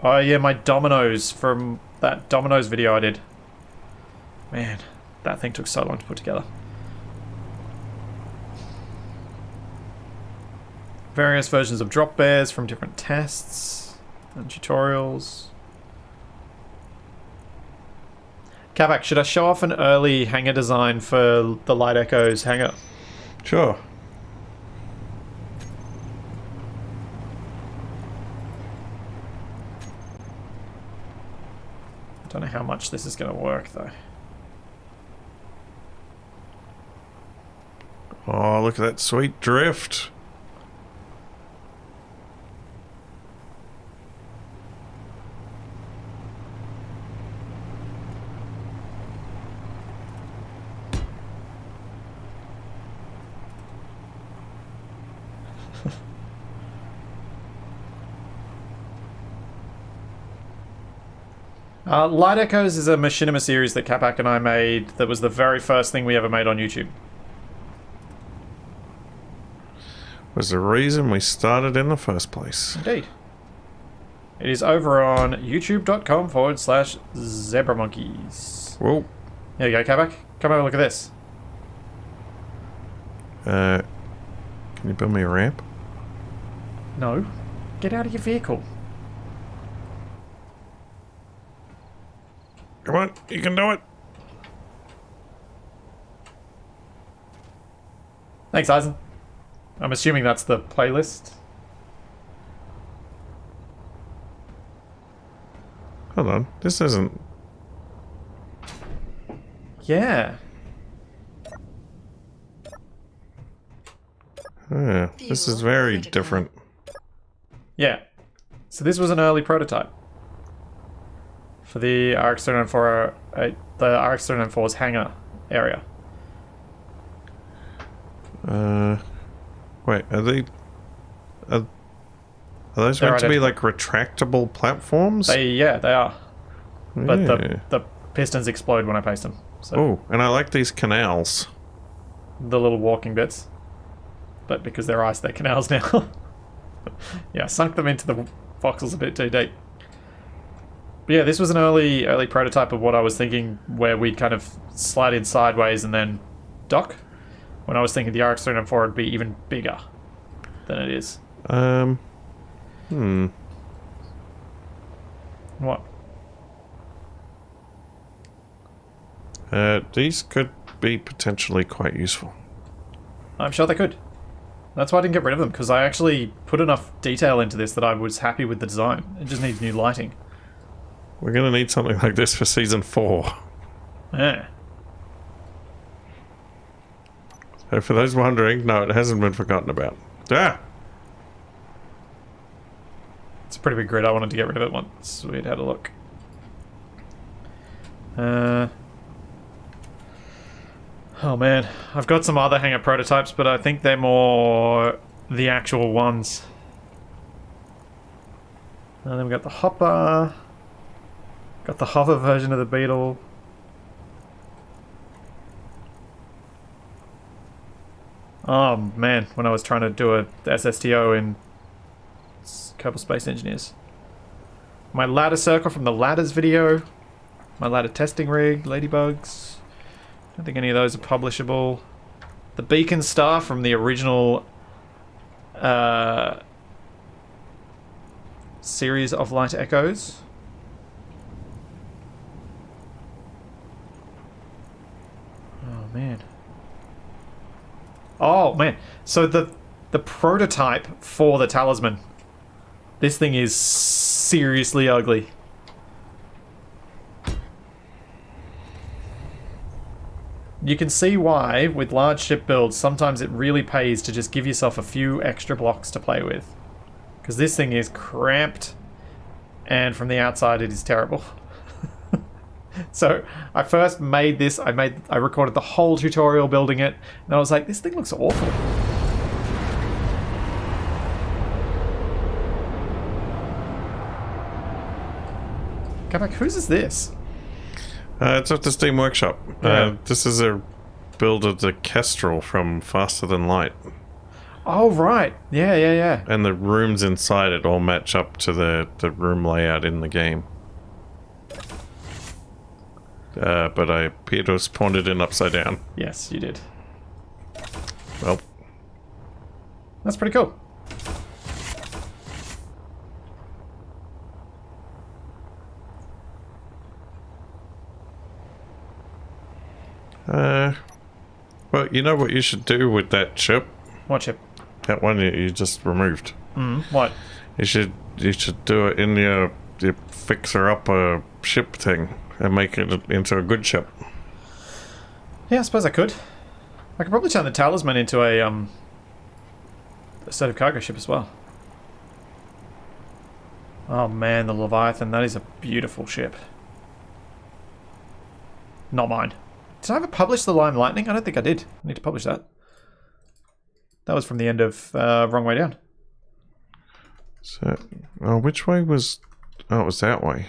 Oh yeah, my dominoes from that dominoes video I did. Man, that thing took so long to put together. Various versions of drop bears from different tests and tutorials. Capac, should I show off an early hangar design for the Light Echoes hangar? Sure. I don't know how much this is going to work though. Oh, look at that sweet drift. Light Echoes is a machinima series that Capac and I made that was the very first thing we ever made on YouTube. Was the reason we started in the first place. Indeed. It is over on youtube.com/zebramonkeys. Whoa. There you go, Capac. Come over and look at this. Can you build me a ramp? No. Get out of your vehicle. Come on, you can do it. Thanks, Eisen. I'm assuming that's the playlist. Hold on, this isn't... Yeah. This is very different. Yeah. So this was an early prototype for the RX-394, the RX-394's hangar area. Wait, are those They're meant to be identical. like retractable platforms? Yeah, they are. But Yeah. the pistons explode when I paste them. So Oh, and I like these canals. the little walking bits. But because they're ice, they're canals now. Yeah, I sunk them into the voxels a bit too deep. Yeah, this was an early prototype of what I was thinking, where we'd kind of slide in sideways and then dock. When I was thinking the RX-394 would be even bigger than it is. What? These could be potentially quite useful. I'm sure they could. That's why I didn't get rid of them, because I actually put enough detail into this that I was happy with the design. It just needs new lighting. We're gonna need something like this for season 4. Yeah. So for those wondering, no, it hasn't been forgotten about. Ah! It's a pretty big grid. I wanted to get rid of it once we'd had a look. Oh man, I've got some other hangar prototypes, but I think they're more the actual ones. And then we got the Hopper. Got the hover version of the Beetle. Oh man, when I was trying to do a SSTO in Kerbal Space Engineers. My ladder circle from the ladders video. My ladder testing rig, ladybugs. I don't think any of those are publishable. The beacon star from the original series of light echoes. Oh man. Oh man. So the prototype for the talisman. This thing is seriously ugly. You can see why, with large ship builds, sometimes it really pays to just give yourself a few extra blocks to play with. Because this thing is cramped, and from the outside it is terrible. So, I first made this, I recorded the whole tutorial building it, and I was like, this thing looks awful. Capac, whose is this? It's at the Steam Workshop. Yeah. This is a build of the Kestrel from Faster Than Light. Oh, right. Yeah. And the rooms inside it all match up to the room layout in the game. But I appear to have spawned it in upside down. Yes, you did. Well. That's pretty cool. Well, you know what you should do with that chip? What chip? That one you just removed. What? You should do it in your fixer-upper ship thing and make it into a good ship. Yeah, I suppose I could. I could probably turn the talisman into a set of cargo ship as well. Oh man, the Leviathan, that is a beautiful ship. Not mine. Did I ever publish the Lime Lightning? I don't think I did. I need to publish that. That was from the end of Wrong Way Down. So, which way was... Oh, it was that way.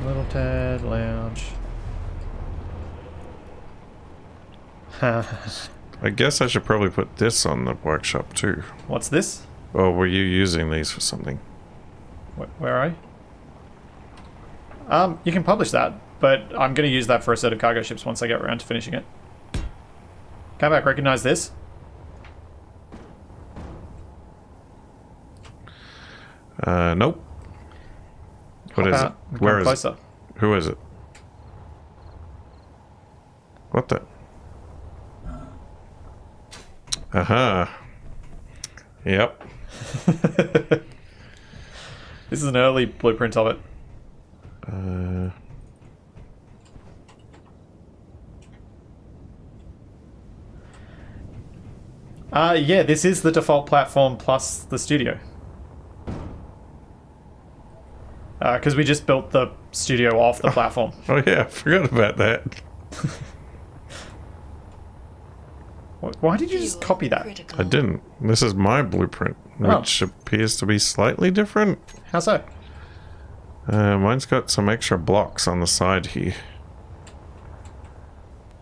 Little Ted Lounge. I guess I should probably put this on the workshop too. What's this? Or were you using these for something? Where are you? You can publish that, but I'm going to use that for a set of cargo ships once I get around to finishing it. Capac, recognize this? Nope. What is it? Where is it? Who is it? What the? Aha. Yep. This is an early blueprint of it. Yeah, this is the default platform plus the studio. Because we just built the studio off the platform. Oh yeah, I forgot about that. Why did you just copy that? I didn't. This is my blueprint, which appears to be slightly different. How so? Mine's got some extra blocks on the side here.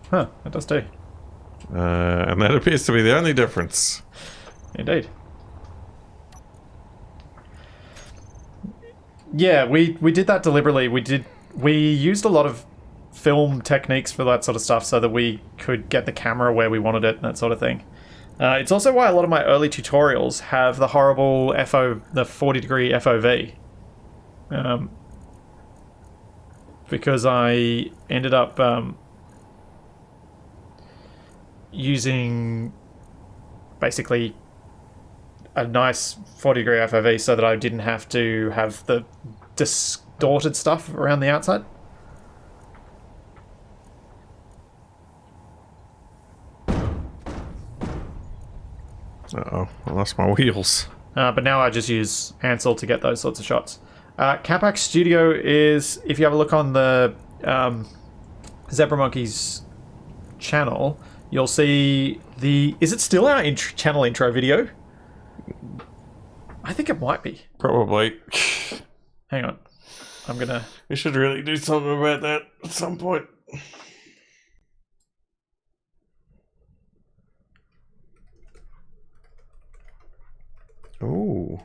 Huh, it does too. And that appears to be the only difference. Indeed. Yeah, we did that deliberately. We used a lot of film techniques for that sort of stuff so that we could get the camera where we wanted it and that sort of thing. It's also why a lot of my early tutorials have the horrible the 40-degree FOV. Because I ended up using basically a nice 40-degree FOV so that I didn't have to have the distorted stuff around the outside. Uh-oh, I lost my wheels. But now I just use Ansel to get those sorts of shots. Capac Studio is, if you have a look on the Zebra Monkey's channel, you'll see the... Is it still our channel intro video? I think it might be. Probably. Hang on. I'm gonna... We should really do something about that at some point. Ooh.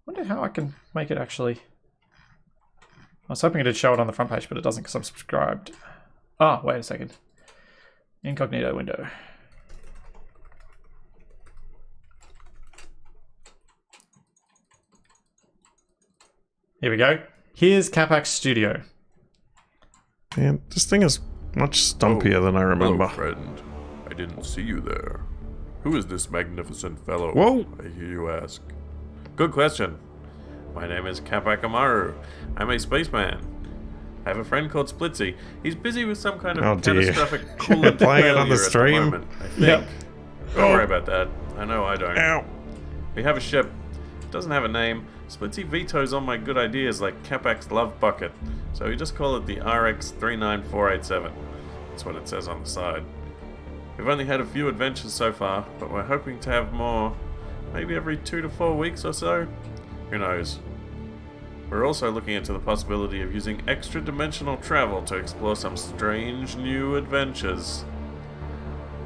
Wonder how I can make it actually... I was hoping it'd show it on the front page, but it doesn't because I'm subscribed. Oh, wait a second. Incognito window. Here we go. Here's Capac Studio. Man, this thing is much stumpier than I remember. Hello, friend. I didn't see you there. Who is this magnificent fellow? Whoa! I hear you ask. Good question. My name is Capac and I. I'm a spaceman. I have a friend called Splitsy. He's busy with some kind of Oh, dear. catastrophic coolant Playing it on the failure at stream? moment, I think. Yep. Don't worry about that. I know I don't. Ow! We have a ship. It doesn't have a name. Splitsy vetoes all my good ideas like Capac's Love Bucket, so we just call it the RX39487. That's what it says on the side. We've only had a few adventures so far, but we're hoping to have more, maybe every 2 to 4 weeks or so. Who knows? We're also looking into the possibility of using extra-dimensional travel to explore some strange new adventures.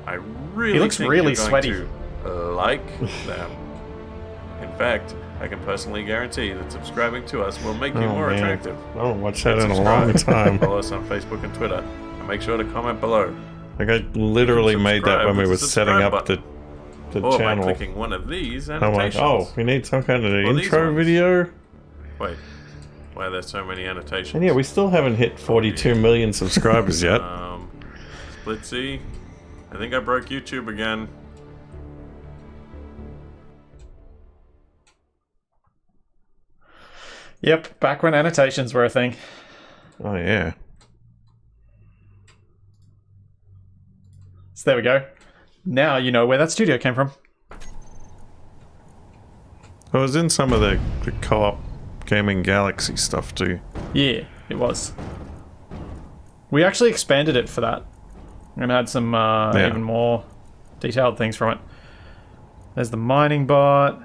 I really He looks think really you're going sweaty. to like them. In fact, I can personally guarantee that subscribing to us will make you Oh, more man. attractive. I haven't watched that in a Subscribe. long time. Follow us on Facebook and Twitter, and make sure to comment below. Like I literally made that Subscribe when we with were the setting subscribe up the Or by channel. clicking one of these I'm like, annotations. oh, we need some kind of Or these intro ones. video. Wait, why are there so many annotations? And yeah, we still haven't hit 42 million subscribers yet. Splitsy, I think I broke YouTube again. Yep, back when annotations were a thing. Oh yeah. So there we go. Now you know where that studio came from. I was in some of the co-op gaming Galaxy stuff too. Yeah, it was. We actually expanded it for that. And had some even more detailed things from it. There's the mining bot.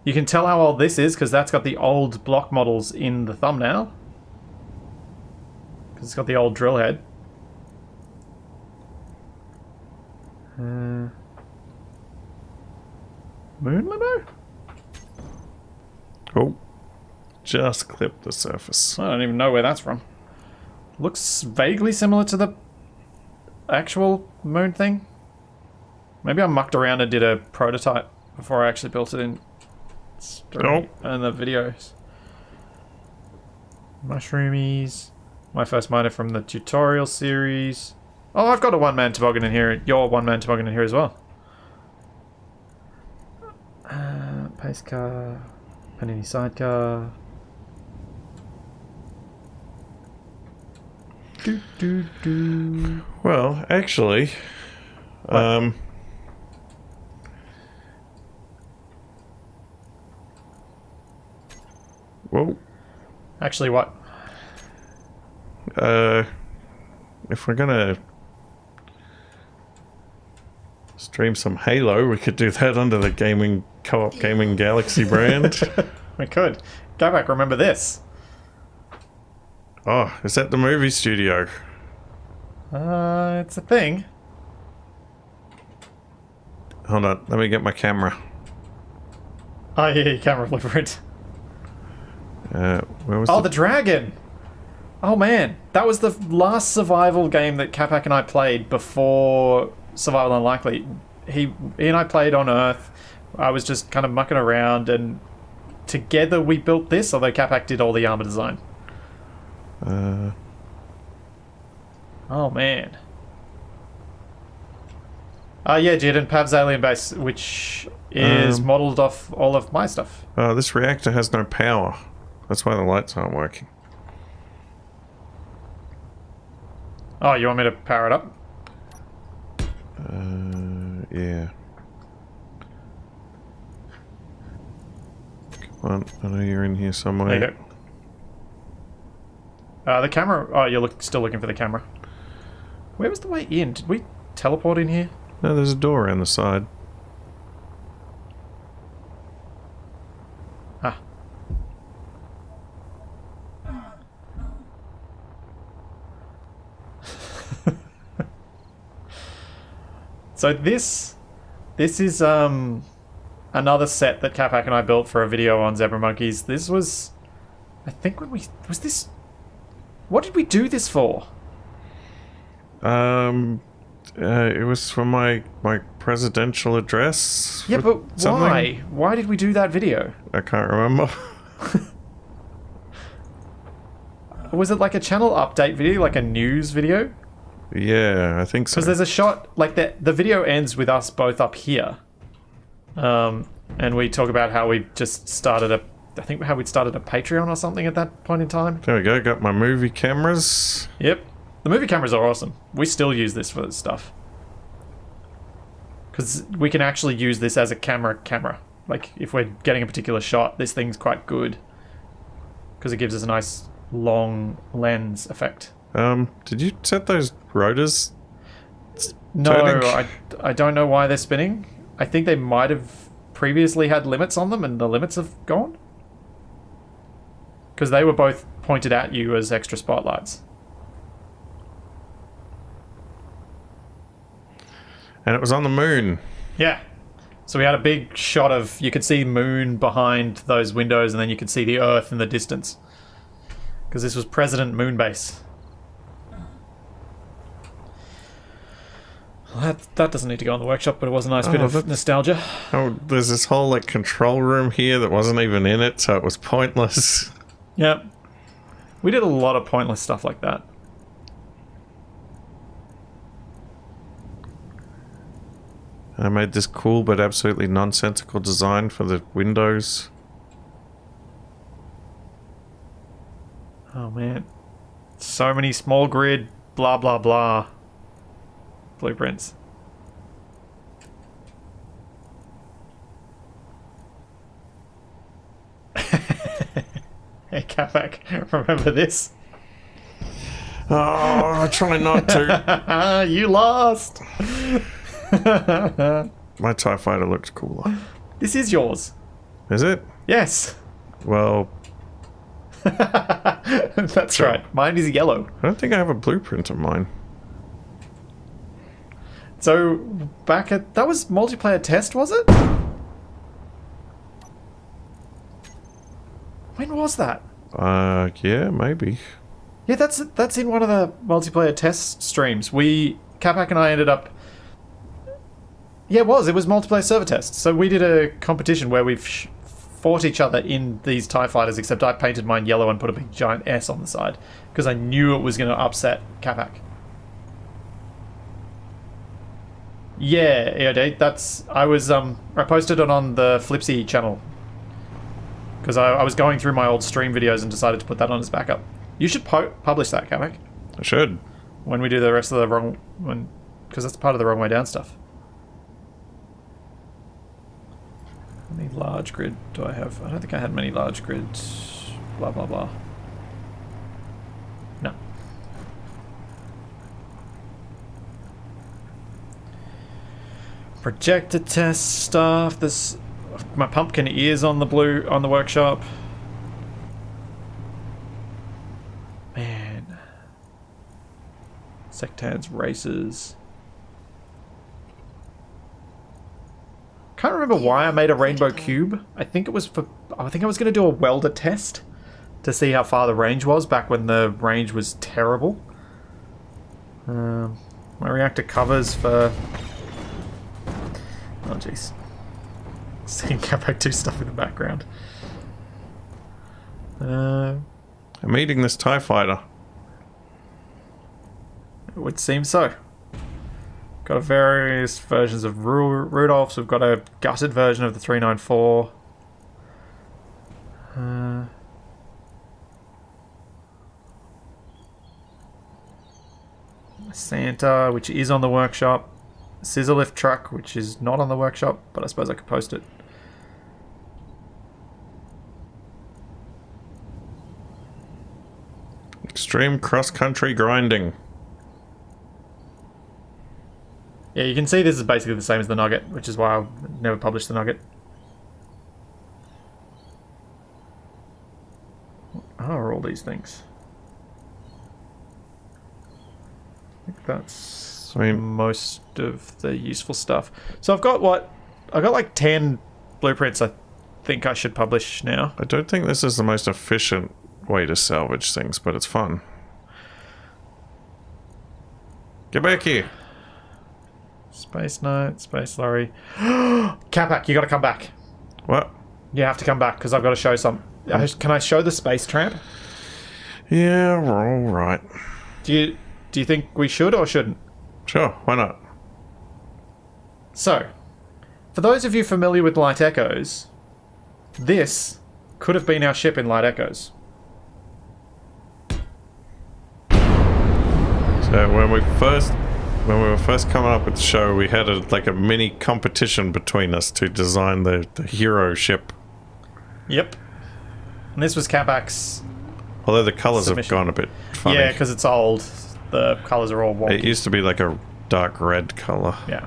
You can tell how old this is because that's got the old block models in the thumbnail. Because it's got the old drill head. Moon limo? Oh, just clipped the surface. I don't even know where that's from. Looks vaguely similar to the actual moon thing. Maybe I mucked around and did a prototype before I actually built it in Nope. and the videos. Mushroomies. My first miner from the tutorial series. Oh, I've got a one-man toboggan in here. Your one-man toboggan in here as well. Pace car. Panini sidecar. Do, do, do. Well, actually, whoa. Actually, what? If we're gonna stream some Halo, we could do that under the gaming co-op gaming Galaxy brand. We could. Go back, remember this. Oh, is that the movie studio? It's a thing. Hold on, let me get my camera. Oh yeah, camera blueprint. Where was Oh, the dragon! Oh man, that was the last survival game that Capac and I played before Survival Unlikely. He and I played on Earth. I was just kind of mucking around, and together we built this, although Capac did all the armor design. Oh man. Yeah, Jid, and Pav's alien base, which is modelled off all of my stuff. This reactor has no power. That's why the lights aren't working. Oh, you want me to power it up? Yeah. Come on, I know you're in here somewhere. There you go. The camera... Oh, you're still looking for the camera. Where was the way in? Did we teleport in here? No, there's a door around the side. Ah. So this is another set that Capac and I built for a video on Zebra Monkeys. This was, I think, when we was this. What did we do this for? It was for my presidential address. Yeah, but something? why? Why did we do that video? I can't remember. Was it like a channel update video, like a news video? Yeah, I think so. Because there's a shot, like the video ends with us both up here. And we talk about how we just started how we'd started a Patreon or something at that point in time. There we go, got my movie cameras. Yep. The movie cameras are awesome. We still use this for this stuff. Because we can actually use this as a camera. Like, if we're getting a particular shot, this thing's quite good. Because it gives us a nice long lens effect. Did you set those rotors? No, turning? I don't know why they're spinning. I think they might have previously had limits on them and the limits have gone. Because they were both pointed at you as extra spotlights. And it was on the moon. Yeah. So we had a big shot of, you could see moon behind those windows and then you could see the Earth in the distance. Because this was President Moonbase. Well, that doesn't need to go on the workshop, but it was a nice bit of nostalgia. Oh, there's this whole like control room here that wasn't even in it, so it was pointless. Yep. We did a lot of pointless stuff like that. I made this cool but absolutely nonsensical design for the windows. Oh man. So many small grid, blah blah blah blueprints. Hey Capac, remember this? Oh, I try not to. You lost! My TIE fighter looked cooler. This is yours. Is it? Yes. Well, That's right. Mine is yellow. I don't think I have a blueprint of mine. So, back at... That was multiplayer test, was it? When was that? Yeah, maybe. Yeah, that's in one of the multiplayer test streams. Capac and I ended up... Yeah, it was multiplayer server test. So we did a competition where we've fought each other in these TIE fighters, except I painted mine yellow and put a big giant S on the side. Because I knew it was going to upset Capac. Yeah, EOD, I posted it on the Flipsy channel. Because I was going through my old stream videos and decided to put that on as backup. You should publish that, Capac. I should. When we do the rest of the wrong... Because that's part of the wrong way down stuff. How many large grid do I have? I don't think I had many large grid... Blah, blah, blah. No. Projector test stuff. This... My pumpkin ears on the workshop. Sectans races. Can't remember why I made a rainbow cube. I think it was for... I think I was going to do a welder test to see how far the range was back when the range was terrible. My reactor covers for... Oh, jeez. Seeing Capac do stuff in the background. I'm eating this TIE fighter. It would seem so. Got various versions of Rudolph's. We've got a gutted version of the 394. Santa, which is on the workshop. Scissor lift truck, which is not on the workshop, but I suppose I could post it. Extreme cross-country grinding. Yeah, you can see this is basically the same as the Nugget, which is why I never published the Nugget. What are all these things? I think that's most of the useful stuff. So I've got like 10 blueprints I think I should publish now. I don't think this is the most efficient way to salvage things, but it's fun. Get back here. Space Knight, Space Lorry. Capac, you gotta come back. What? You have to come back because I've got to show some. Can I show the Space Tramp? Yeah, we're all right. Do you think we should or shouldn't? Sure, why not? So, for those of you familiar with Light Echoes, this could have been our ship in Light Echoes. So when we were first coming up with the show, we had a mini competition between us to design the hero ship. Yep. And this was Capac's. Although the colours have submission. gone a bit funny. Yeah, because it's old. The colours are all wonky. It used to be like a dark red colour. Yeah.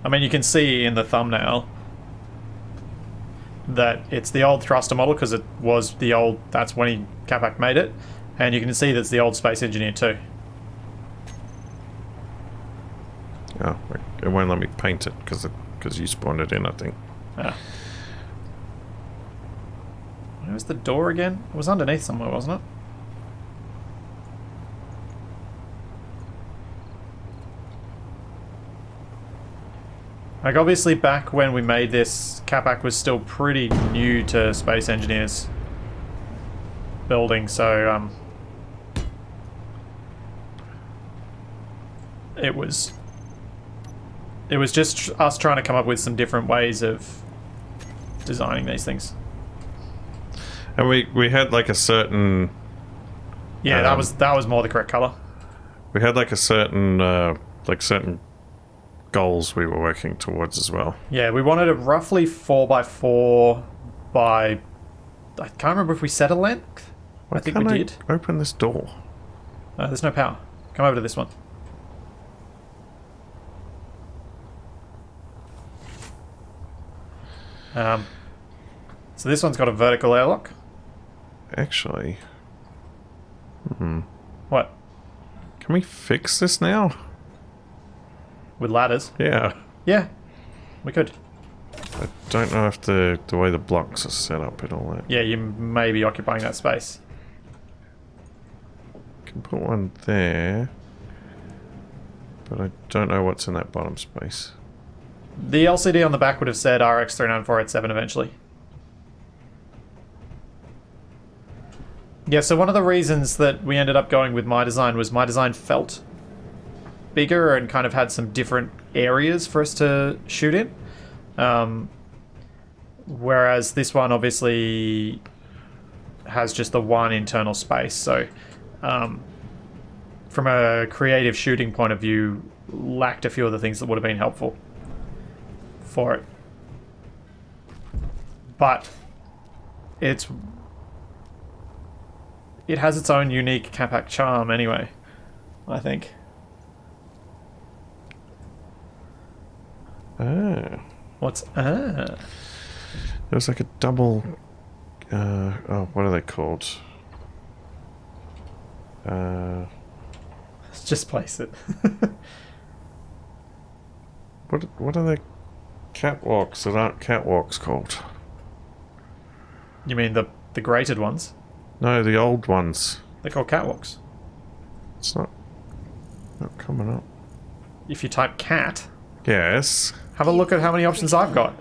I mean, you can see in the thumbnail that it's the old thruster model because it was the old... That's when Capac made it. And you can see that's the old Space Engineer too. Oh, it won't let me paint it because you spawned it in, I think. Ah. Where was the door again? It was underneath somewhere, wasn't it? Like, obviously back when we made this, Capac was still pretty new to Space Engineers building, so it was just us trying to come up with some different ways of designing these things. And we had like a certain... Yeah, that was more the correct color. We had like a certain certain goals we were working towards as well. Yeah, we wanted it roughly 4x4 by... I can't remember if we set a length. Why I think we did. Open this door. There's no power. Come over to this one. So this one's got a vertical airlock. Actually... What? Can we fix this now? With ladders? Yeah. Yeah, we could. I don't know if the way the blocks are set up and all that. Yeah, you may be occupying that space. Can put one there. But I don't know what's in that bottom space. The LCD on the back would have said RX 39487 eventually. Yeah, so one of the reasons that we ended up going with my design was my design felt bigger and kind of had some different areas for us to shoot in. Whereas this one obviously has just the one internal space. So from a creative shooting point of view, lacked a few of the things that would have been helpful for it. But it has its own unique Capac charm anyway, I think. Ah. What's... Ah. There's like a double... oh, what are they called? Just place it. What are the catwalks that aren't catwalks called? You mean the grated ones? No, the old ones. They're called catwalks. It's not coming up. If you type cat, Yes. have a look at how many options I've got.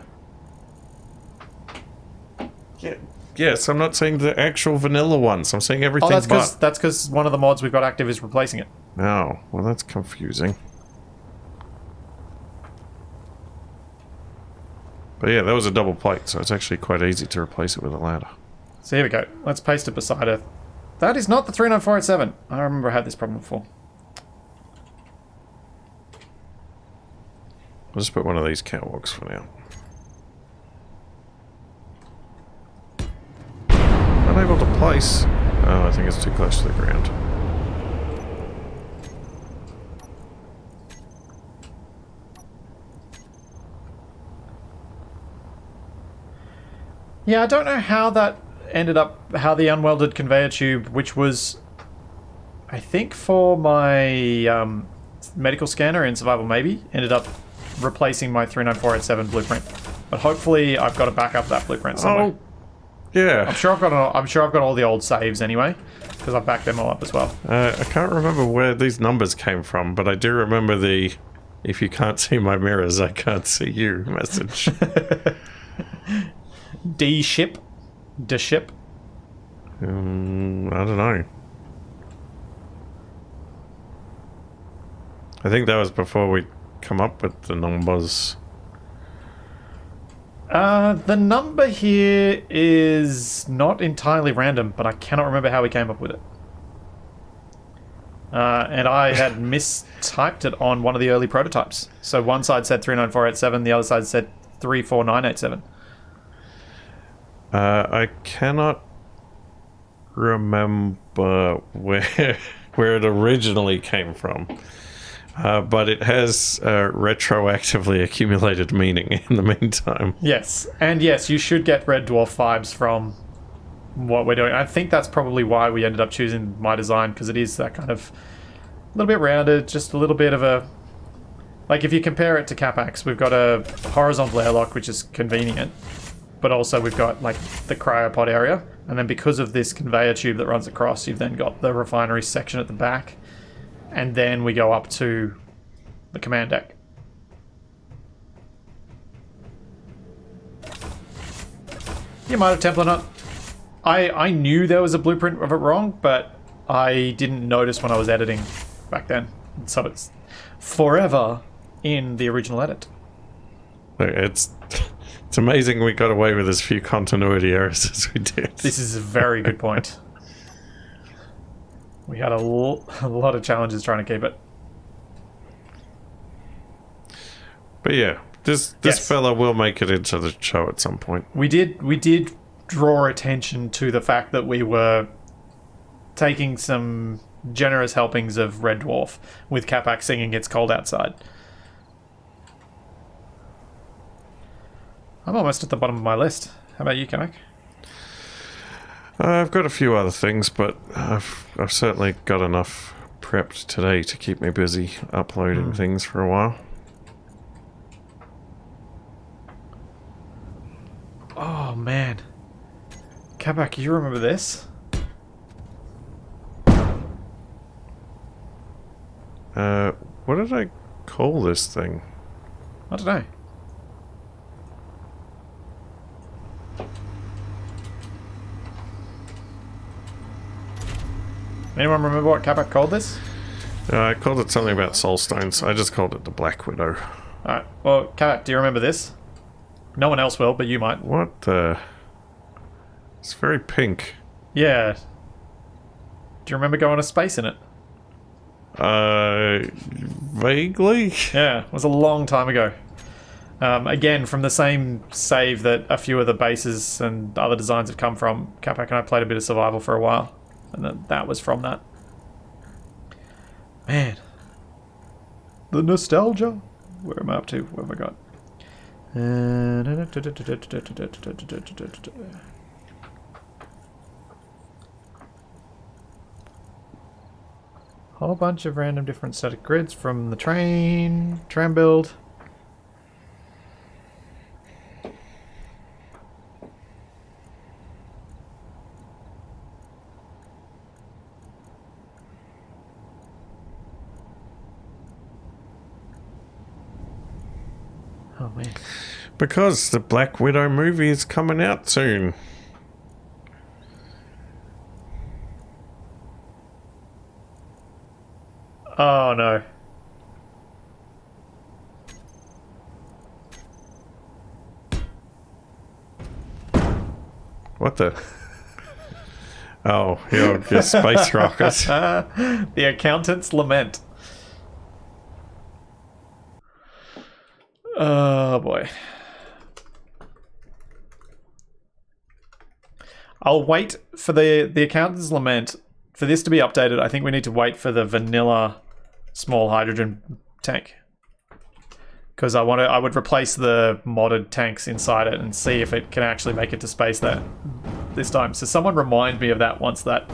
Yeah. Yes, I'm not saying the actual vanilla ones. I'm saying Oh, everything that's but. because one of the mods we've got active is replacing it. Oh, well, that's confusing. But yeah, that was a double plate, so it's actually quite easy to replace it with a ladder. So here we go. Let's paste it beside her. That is not the 39487. I remember I had this problem before. I'll just put one of these catwalks for now. Unable to place. Oh, I think it's too close to the ground. Yeah, I don't know how that ended up, how the unwelded conveyor tube, which was, I think for my medical scanner in Survival Maybe, ended up replacing my 39487 blueprint. But hopefully I've got a backup of that blueprint somewhere. Oh, yeah. I'm sure I've got all the old saves anyway, because I've backed them all up as well. I can't remember where these numbers came from, but I do remember the "if you can't see my mirrors, I can't see you" message. D ship. I I don't know. I think that was before we come up with the numbers. The number here is not entirely random, but I cannot remember how we came up with it. And I had mistyped it on one of the early prototypes. So one side said 39487, the other side said 34987. I cannot remember where it originally came from. But it has retroactively accumulated meaning in the meantime. Yes, and yes, you should get Red Dwarf vibes from what we're doing. I think that's probably why we ended up choosing my design, because it is that kind of a little bit rounded, just a little bit of a... Like, if you compare it to Capac's, we've got a horizontal airlock, which is convenient, but also we've got, like, the cryopod area, and then because of this conveyor tube that runs across, you've then got the refinery section at the back, and then we go up to the command deck. You might have template nut. I knew there was a blueprint of it wrong, but I didn't notice when I was editing back then. So it's forever in the original edit. It's amazing we got away with as few continuity errors as we did. This is a very good point. We had a lot of challenges trying to keep it. But yeah, this Yes. fella will make it into the show at some point. We did draw attention to the fact that we were taking some generous helpings of Red Dwarf with Capac singing "It's Cold Outside." I'm almost at the bottom of my list. How about you, Capac? I've got a few other things, but I've certainly got enough prepped today to keep me busy uploading things for a while. Oh man, Capac, you remember this? What did I call this thing? I don't know. Anyone remember what Capac called this? I called it something about soul stones. I just called it the Black Widow. Alright, well, Capac, do you remember this? No one else will, but you might. What the... It's very pink. Yeah. Do you remember going to space in it? Vaguely? Yeah, it was a long time ago. Again, from the same save that a few of the bases and other designs have come from, Capac and I played a bit of survival for a while. And that was from that. Man. The nostalgia. Where am I up to? What have I got? Whole bunch of random different static grids from the tram build. Oh man. Because the Black Widow movie is coming out soon. Oh no. What the? Oh, your space rocket. The accountant's lament. Oh boy. I'll wait for the accountant's lament. For this to be updated, I think we need to wait for the vanilla small hydrogen tank. Because I would replace the modded tanks inside it and see if it can actually make it to space this time. So someone remind me of that once that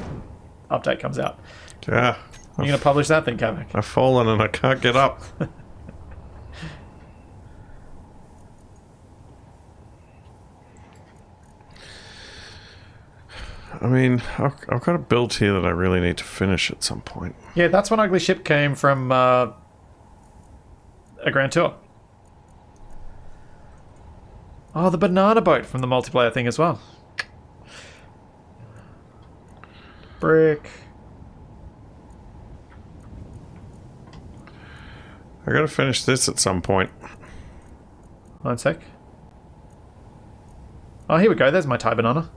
update comes out. Yeah. You're going to publish that thing, Capac? I've fallen and I can't get up. I mean, I've got a build here that I really need to finish at some point. Yeah, that's one ugly ship came from a Grand Tour. Oh, the banana boat from the multiplayer thing as well. Brick. I gotta finish this at some point. One sec. Oh, here we go. There's my Thai banana.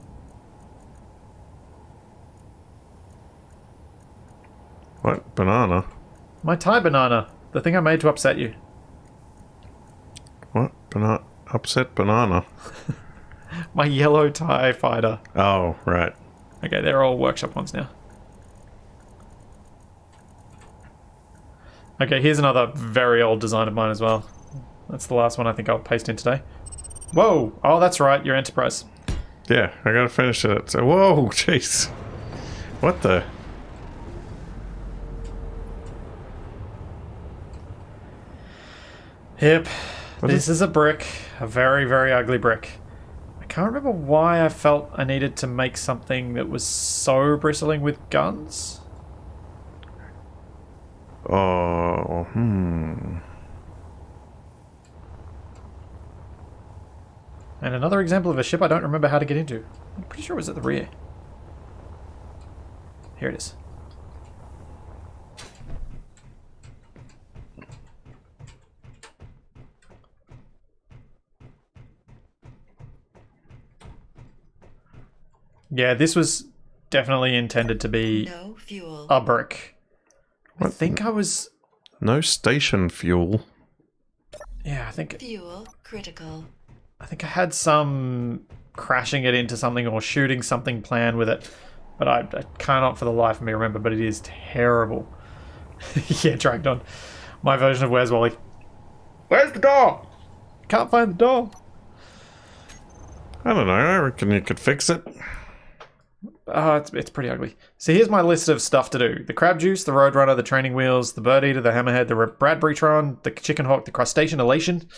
What? Banana? My Thai banana. The thing I made to upset you. What? Banana? Upset banana? My yellow TIE fighter. Oh, right. Okay, they're all workshop ones now. Okay, here's another very old design of mine as well. That's the last one I think I'll paste in today. Whoa! Oh, that's right, your Enterprise. Yeah, I gotta finish it. So, whoa, jeez. What the? Yep. This is a brick. A very, very ugly brick. I can't remember why I felt I needed to make something that was so bristling with guns. Oh, And another example of a ship I don't remember how to get into. I'm pretty sure it was at the rear. Here it is. Yeah, this was definitely intended to be No fuel. a brick. I What? think I was... no station fuel. Yeah, I think Fuel critical. I had some crashing it into something or shooting something planned with it. But I cannot for the life of me remember, but it is terrible. Yeah, dragged on. My version of Where's Wally? Where's the door? Can't find the door. I don't know, I reckon you could fix it. Oh, it's pretty ugly. So here's my list of stuff to do. The Crab Juice, the Roadrunner, the Training Wheels, the Bird Eater, the Hammerhead, the Bradburytron, the Chicken Hawk, the Crustacean Elation,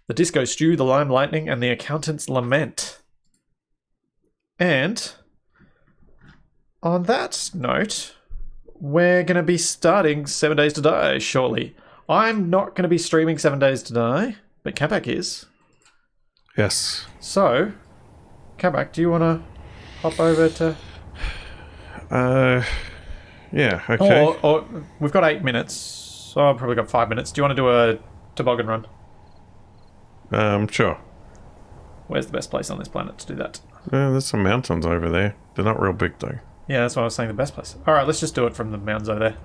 the Disco Stew, the Lime Lightning, and the Accountant's Lament. And on that note, we're going to be starting 7 Days to Die shortly. I'm not going to be streaming 7 Days to Die, but Capac is. Yes. So, Capac, do you want to hop over to... yeah, okay. Or we've got 8 minutes, so I've probably got 5 minutes. Do you want to do a toboggan run? Sure. Where's the best place on this planet to do that? There's some mountains over there. They're not real big, though. Yeah, that's what I was saying, the best place. Alright, let's just do it from the mountains over there.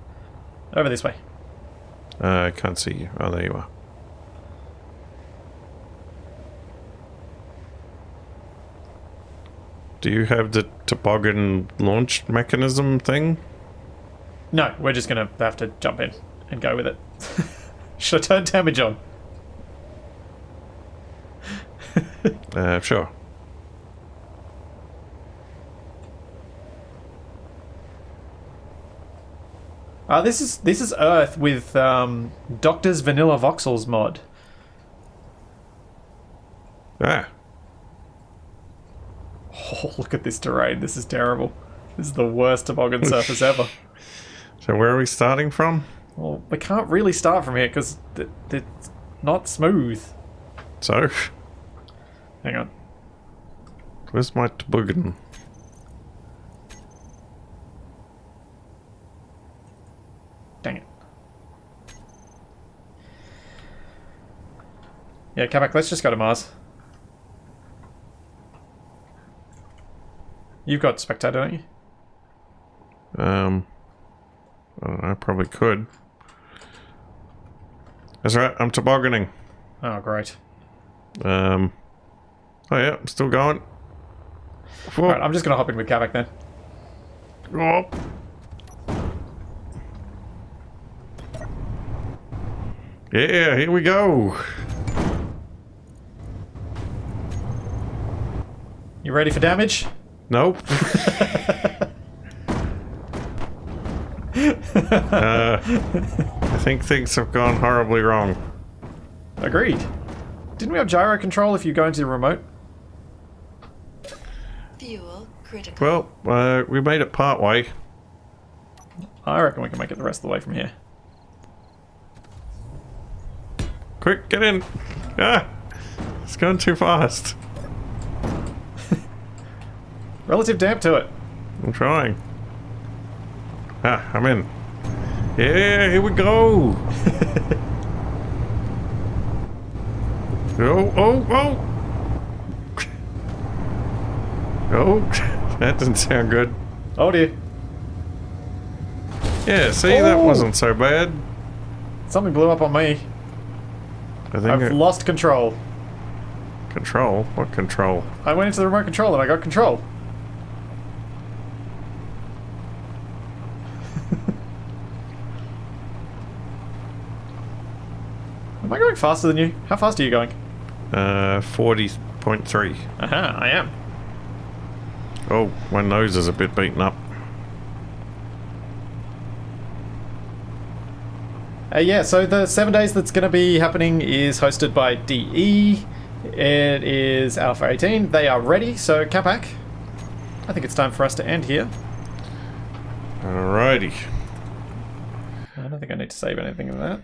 Over this way. I can't see you. Oh, there you are. Do you have the toboggan launch mechanism thing? No, we're just going to have to jump in and go with it. Should I turn damage on? Sure. This is Earth with Doctor's Vanilla Voxels mod. Ah. Oh, look at this terrain. This is terrible. This is the worst toboggan surface ever. So where are we starting from? Well, we can't really start from here because it's not smooth. So, Hang on. where's my toboggan? Dang it. Yeah, Capac, let's just go to Mars. You've got Spectator, don't you? I don't know, I probably could. That's right, I'm tobogganing. Oh, great. Oh yeah, I'm still going. Whoa. Alright, I'm just going to hop in with Capac then. Oh. Yeah, here we go. You ready for damage? Nope. I think things have gone horribly wrong. Agreed. Didn't we have gyro control if you go into the remote? Fuel critical. Well, we made it part way. I reckon we can make it the rest of the way from here. Quick, get in. Ah, it's going too fast. Relative damp to it. I'm trying. Ah, I'm in. Yeah, here we go. Oh. Oh, that didn't sound good. Oh dear. Yeah, see, that Oh. wasn't so bad. Something blew up on me. I think I've lost control. Control? What control? I went into the remote control and I got control. Am I going faster than you? How fast are you going? 40.3. Aha, I am. Oh, my nose is a bit beaten up. Yeah, so the 7 days that's going to be happening is hosted by DE. It is Alpha 18. They are ready, so Capac, I think it's time for us to end here. Alrighty. I don't think I need to save anything of that.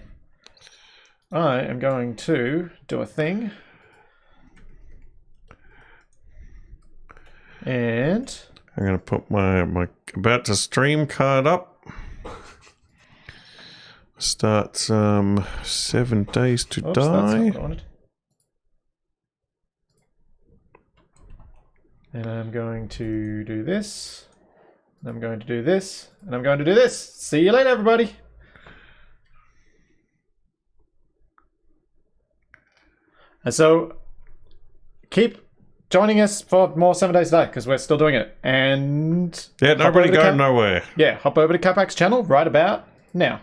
I am going to do a thing. And I'm going to put my about to stream card up. Starts 7 days to oops, that's not die. what I wanted. And I'm going to do this. And I'm going to do this. And I'm going to do this. See you later, everybody. And so, keep joining us for more 7 days today, because we're still doing it. And Yeah, hop nobody over to go nowhere. Yeah, hop over to Capac's channel right about now.